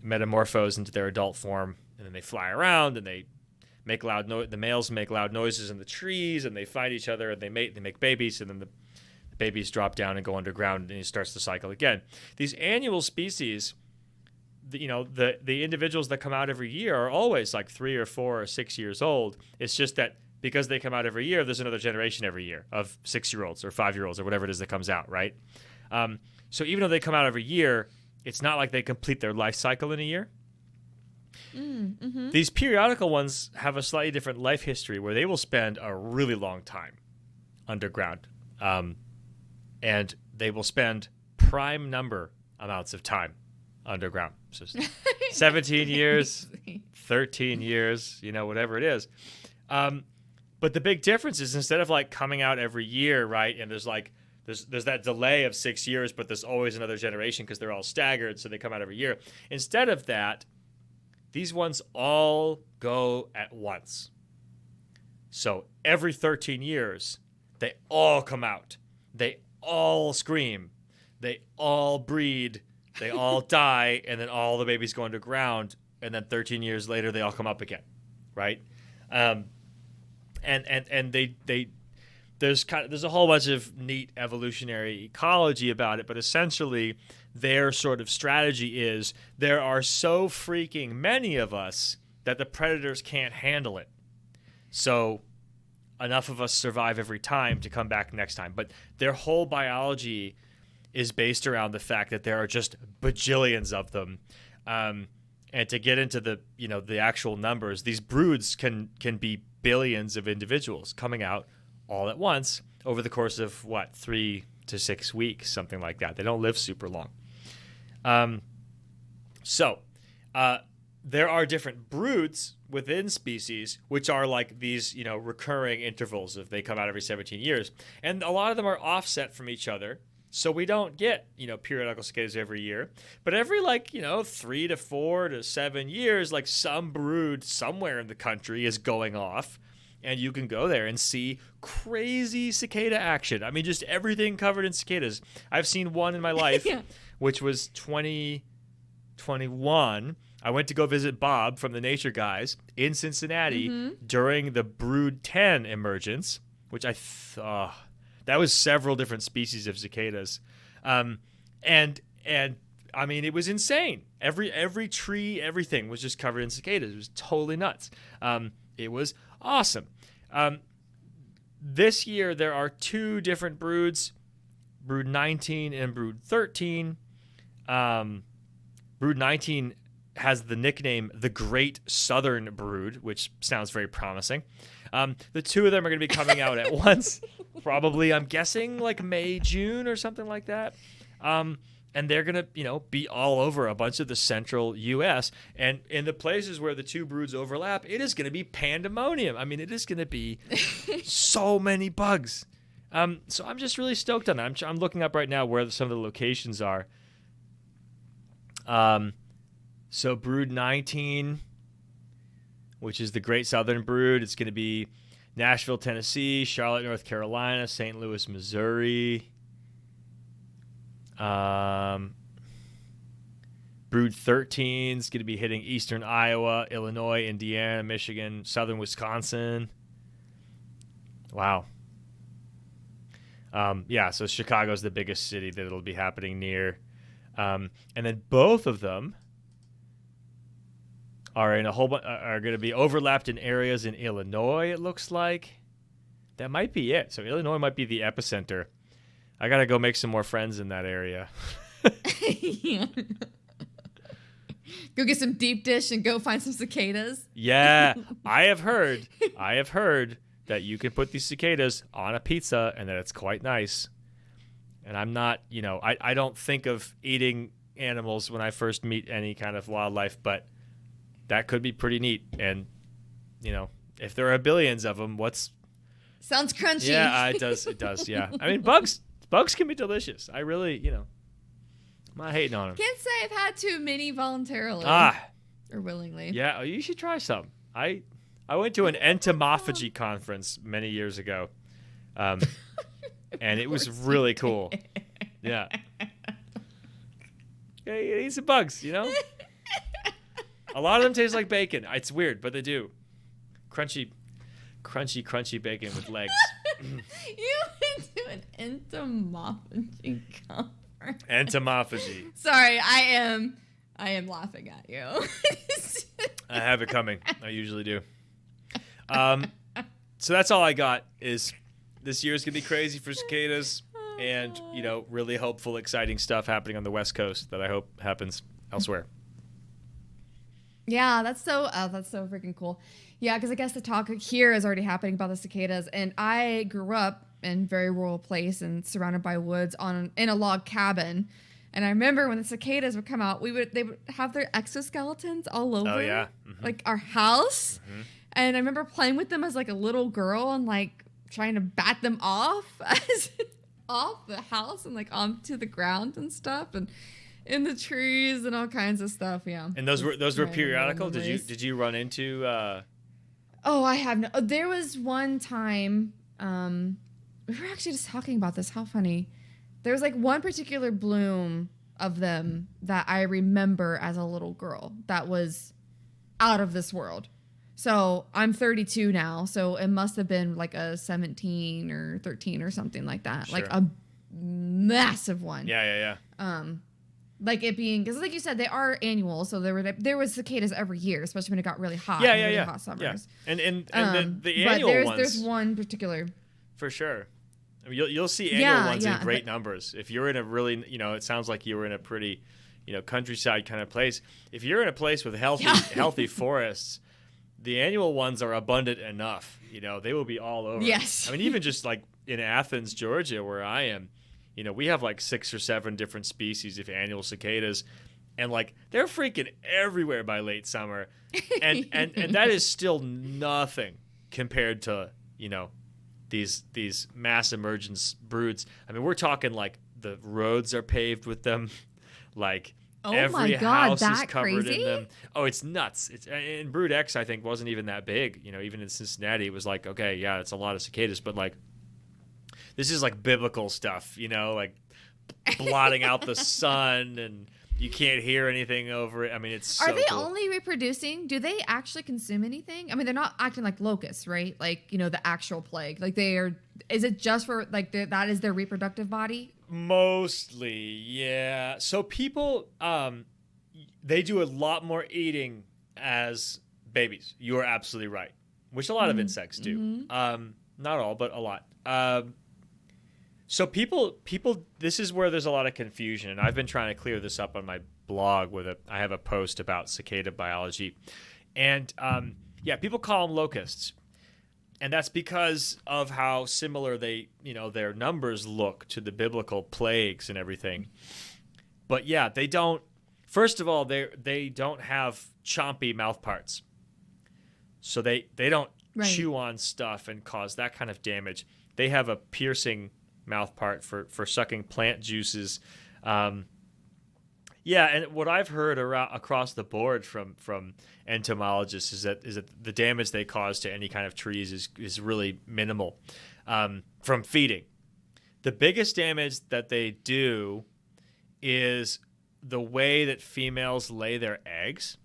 metamorphose into their adult form, and then they fly around and they make loud the males make loud noises in the trees, and they find each other and they mate. They make babies, and then the babies drop down and go underground, and it starts the cycle again. These annual species, the individuals that come out every year are always like 3 or 4 or 6 years old. It's just that because they come out every year, there's another generation every year of 6-year-olds or 5-year-olds or whatever it is that comes out, right? So even though they come out every year, it's not like they complete their life cycle in a year. Mm-hmm. These periodical ones have a slightly different life history where they will spend a really long time underground. And they will spend prime number amounts of time underground. So 17 years, 13 years, whatever it is. But the big difference is instead of like coming out every year, right, and there's that delay of 6 years, but there's always another generation because they're all staggered, so they come out every year. Instead of that, these ones all go at once. So every 13 years, they all come out. They all scream. They all breed. They all die, and then all the babies go underground, and then 13 years later, they all come up again, right? And there's a whole bunch of neat evolutionary ecology about it, but essentially their sort of strategy is there are so freaking many of us that the predators can't handle it. So enough of us survive every time to come back next time. But their whole biology is based around the fact that there are just bajillions of them. And to get into the actual numbers, these broods can be billions of individuals coming out all at once over the course of 3 to 6 weeks, something like that. They don't live super long. So there are different broods within species, which are like these, recurring intervals if they come out every 17 years. And a lot of them are offset from each other. So we don't get, periodical cicadas every year. But every 3 to 4 to 7 years, like some brood somewhere in the country is going off. and you can go there and see crazy cicada action. I mean, just everything covered in cicadas. I've seen one in my life, which was 2021. I went to go visit Bob from the Nature Guys in Cincinnati during the Brood 10 emergence, which that was several different species of cicadas. And I mean, it was insane. Every tree, everything was just covered in cicadas. It was totally nuts. It was awesome. This year, there are 2 different broods, Brood 19 and Brood 13. Brood 19 has the nickname the Great Southern Brood, which sounds very promising. The 2 of them are going to be coming out at once, probably, I'm guessing, like May, June or something like that. And they're going to, be all over a bunch of the central U.S. And in the places where the 2 broods overlap, it is going to be pandemonium. I mean, it is going to be so many bugs. So I'm just really stoked on that. I'm looking up right now where some of the locations are. So Brood 19, which is the Great Southern Brood, it's going to be Nashville, Tennessee, Charlotte, North Carolina, St. Louis, Missouri. Brood 13 is going to be hitting eastern Iowa, Illinois, Indiana, Michigan, southern Wisconsin. Wow. So Chicago's the biggest city that it'll be happening near. And then both of them are are going to be overlapped in areas in Illinois, it looks like. That might be it. So Illinois might be the epicenter. I got to go make some more friends in that area. Yeah. Go get some deep dish and go find some cicadas. Yeah, I have heard that you can put these cicadas on a pizza and that it's quite nice. And I'm not, I don't think of eating animals when I first meet any kind of wildlife, but that could be pretty neat. And, if there are billions of them, Sounds crunchy. Yeah, it does, yeah. I mean, bugs can be delicious. I really, I'm not hating on them. Can't say I've had too many voluntarily. Or willingly. Yeah, you should try some. I went to an entomophagy conference many years ago, and it was really cool. Yeah. Yeah, you eat some bugs, A lot of them taste like bacon. It's weird, but they do. Crunchy bacon with legs. You went to an entomophagy conference. Entomophagy. Sorry, I am laughing at you. I have it coming. I usually do. So that's all I got. Is this year's gonna be crazy for cicadas, and really hopeful, exciting stuff happening on the West Coast that I hope happens elsewhere. Yeah, that's so freaking cool. Yeah, because I guess the talk here is already happening about the cicadas, and I grew up in a very rural place and surrounded by woods in a log cabin. And I remember when the cicadas would come out, they would have their exoskeletons all over, like our house. Mm-hmm. And I remember playing with them as like a little girl and like trying to bat them off off the house and like onto the ground and stuff and in the trees and all kinds of stuff. Yeah. And those were periodical. Did you run into? I have no. There was one time. We were actually just talking about this. How funny. There was like one particular bloom of them that I remember as a little girl that was out of this world. So I'm 32 now, so it must have been like a 17 or 13 or something like that. Sure. Like a massive one. Yeah. Like it being, because like you said, they are annual, so there was cicadas every year, especially when it got really hot. Really hot summers. Yeah. And the annual ones. There's one particular. For sure. I mean, you'll see annual ones in great numbers. If you're in a really, it sounds like you were in a pretty, countryside kind of place. If you're in a place with healthy forests, the annual ones are abundant enough. They will be all over. Yes. I mean, even just like in Athens, Georgia, where I am, we have like 6 or 7 different species of annual cicadas, and like they're freaking everywhere by late summer, and that is still nothing compared to these mass emergence broods. I mean, we're talking like the roads are paved with them, like Oh my Every God, house is that covered crazy? in them. Oh, it's nuts. It's and Brood X, I think, wasn't even that big. Even in Cincinnati, it was like, okay, yeah, it's a lot of cicadas, but like this is like biblical stuff. Like blotting out the sun, and you can't hear anything over it. I mean, it's so Are they cool. only reproducing? Do they actually consume anything? I mean, they're not acting like locusts, right? Like, the actual plague. Like is it just for like that is their reproductive body? Mostly, yeah. So people, they do a lot more eating as babies. You are absolutely right, which a lot of insects do. Mm-hmm. Not all, but a lot. So people, this is where there's a lot of confusion, and I've been trying to clear this up on my blog I have a post about cicada biology, and yeah, people call them locusts, and that's because of how similar their numbers look to the biblical plagues and everything. But yeah, they don't. First of all, they don't have chompy mouth parts, so they don't chew on stuff and cause that kind of damage. They have a piercing mouth part for sucking plant juices. Yeah, and what I've heard across the board from entomologists is that the damage they cause to any kind of trees is really minimal from feeding. The biggest damage that they do is the way that females lay their eggs.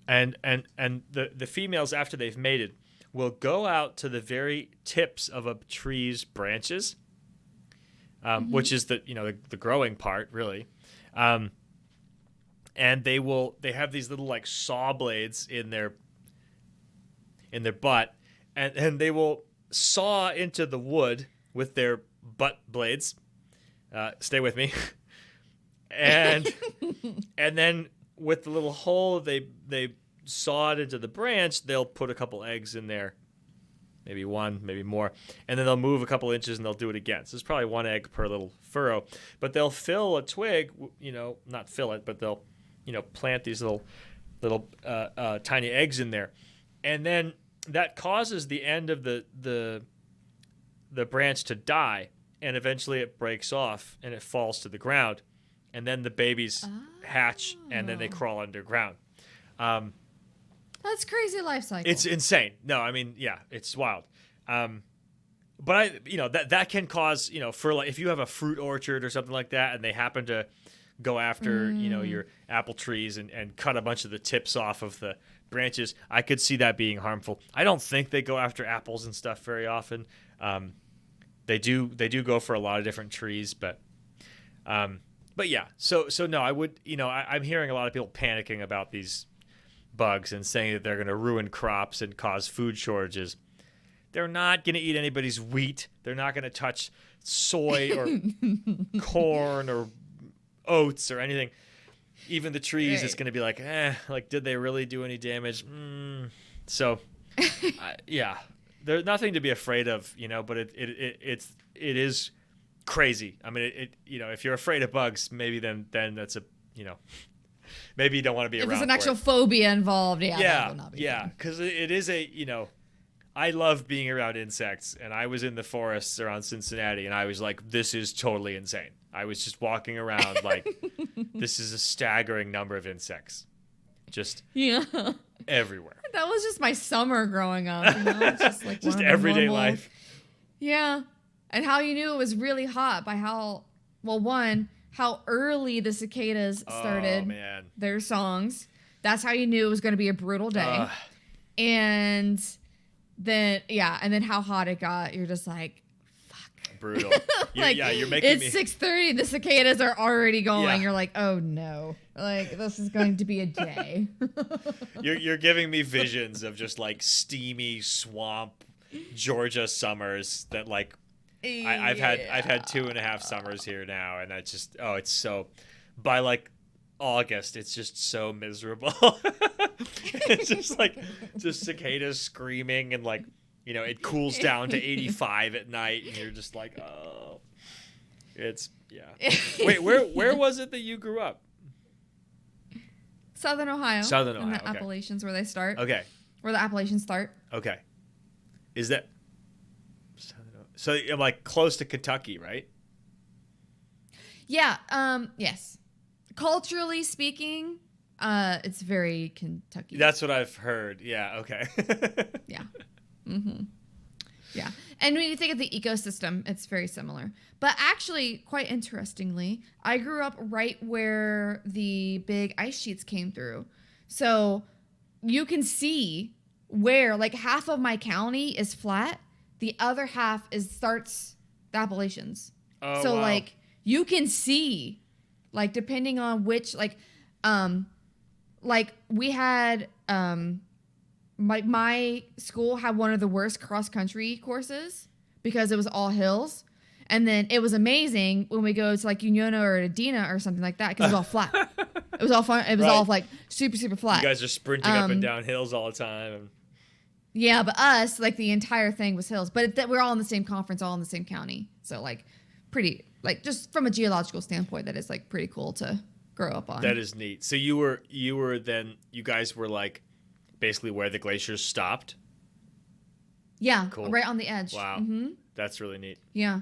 And the females, after they've mated, will go out to the very tips of a tree's branches, which is the growing part, really. And they have these little like saw blades in their butt, and they will saw into the wood with their butt blades. Stay with me. And then with the little hole they saw it into the branch, they'll put a couple eggs in there, maybe one, maybe more, and then they'll move a couple inches and they'll do it again. So there's probably one egg per little furrow, but they'll fill a twig, not fill it, but they'll, plant these little tiny eggs in there, and then that causes the end of the branch to die, and eventually it breaks off and it falls to the ground, and then the babies hatch and then they crawl underground. That's crazy life cycle. It's insane. No, I mean, yeah, it's wild. But that can cause, for like if you have a fruit orchard or something like that, and they happen to go after, your apple trees and cut a bunch of the tips off of the branches, I could see that being harmful. I don't think they go after apples and stuff very often. They do go for a lot of different trees, but yeah. So no, I would, I'm hearing a lot of people panicking about these bugs and saying that they're going to ruin crops and cause food shortages. They're not going to eat anybody's wheat. They're not going to touch soy or corn or oats or anything. Even the trees, it's going to be like, did they really do any damage? So, yeah, there's nothing to be afraid of, but it is crazy. I mean, if you're afraid of bugs, maybe then that's maybe you don't want to be around. If there's an actual phobia involved, yeah, because it is I love being around insects, and I was in the forests around Cincinnati, and I was like, this is totally insane. I was just walking around like, this is a staggering number of insects, just everywhere. That was just my summer growing up. It's just like just everyday life. Yeah, and how you knew it was really hot by how early the cicadas started their songs. That's how you knew it was going to be a brutal day. And then how hot it got. You're just like, fuck. Brutal. You're making me. It's 6:30. The cicadas are already going. Yeah. You're like, oh no. Like, this is going to be a day. You're giving me visions of just like steamy swamp Georgia summers that like I've had 2.5 summers here now, and I just it's so by like August it's just so miserable. It's just cicadas screaming, and like it cools down to 85 at night, and you're just like, oh, it's Wait, where was it that you grew up? Southern Ohio. In the Appalachians, where they start. Okay. Where the Appalachians start. Okay. Is that so? I'm like close to Kentucky, right? Yeah. Yes. culturally speaking, it's very Kentucky. That's what I've heard. Yeah. Okay. Yeah. Mm-hmm. Yeah. And when you think of the ecosystem, it's very similar. But actually, quite interestingly, I grew up right where the big ice sheets came through. So you can see where, like, half of my county is flat. The other half starts the Appalachians. Oh, so, wow. like, you can see, like, depending on which, like we had, my school had one of the worst cross country courses because it was all hills, and then it was amazing when we go to like Uniona or Adina or something like that because it was all flat. It was all fun. It was all like super flat. You guys are sprinting up and down hills all the time. Yeah, but us, like the entire thing was hills. But we're all in the same conference, all in the same county. So like pretty, like just from a geological standpoint, that is like pretty cool to grow up on. That is neat. So you guys were like basically where the glaciers stopped? Yeah, cool. Right on the edge. Wow. Mm-hmm. That's really neat. Yeah.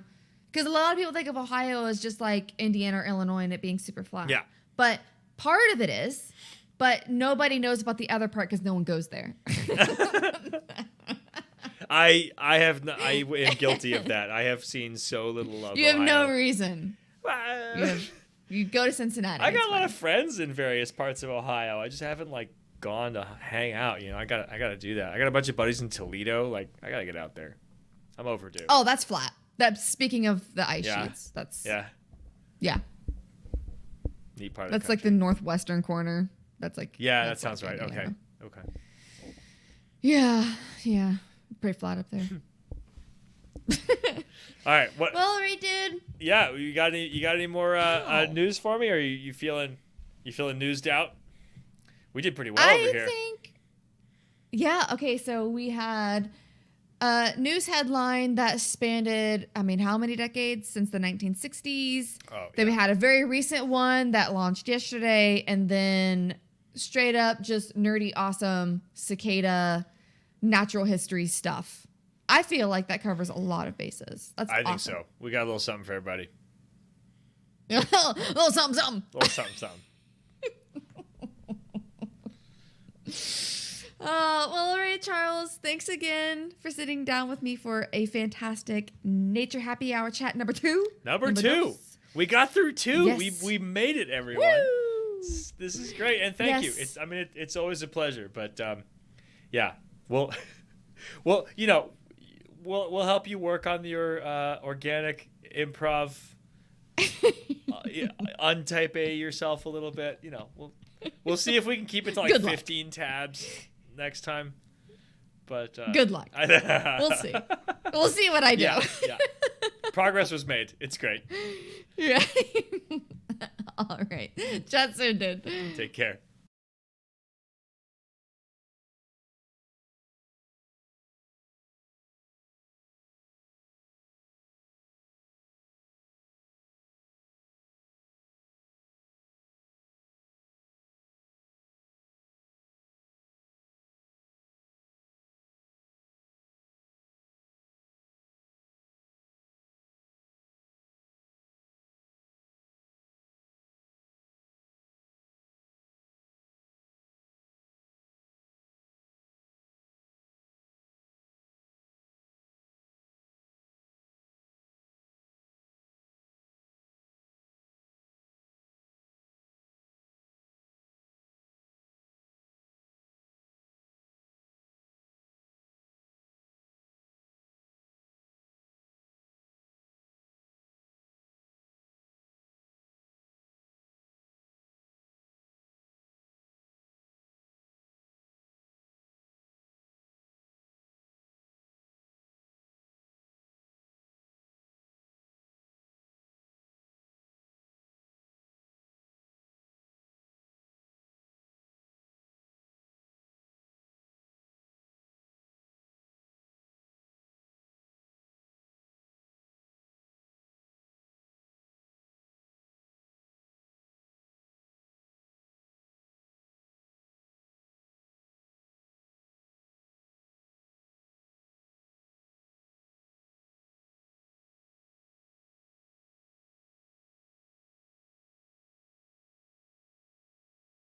Because a lot of people think of Ohio as just like Indiana or Illinois and it being super flat. Yeah. But part of it is, but nobody knows about the other part because no one goes there. I am guilty of that. I have seen so little of You have Ohio. no reason. You go to Cincinnati. I got a lot of friends in various parts of Ohio. I just haven't like gone to hang out. You know, I gotta do that. I got a bunch of buddies in Toledo. Like, I gotta get out there. I'm overdue. Oh, that's flat. That's speaking of the ice sheets. That's yeah. Neat part. That's like the northwestern corner. That's like that sounds right. Okay. Yeah, pretty flat up there. All right. What? Well, all right, dude. Yeah, you got any more news for me? Or are you feeling newsed out? We did pretty well over here. I think. Yeah. Okay. So we had a news headline that spanned, how many decades since the 1960s? Oh, Then we had a very recent one that launched yesterday, and then straight up just nerdy, awesome cicada natural history stuff. I feel like that covers a lot of bases. That's awesome. I think so. We got a little something for everybody. A little something, something. A little something, something. Well, all right, Charles. Thanks again for sitting down with me for a fantastic Nature Happy Hour chat number 2. Number 2. We got through 2. Yes. We made it, everyone. Woo! This is great, and thank you. It's always a pleasure. But yeah, we'll help you work on your organic improv. Untype A yourself a little bit. You know, we'll see if we can keep it to like 15 tabs next time. But good luck. We'll see. We'll see what I do. Yeah. Progress was made. It's great. Yeah. All right. Chat soon, dude. Take care.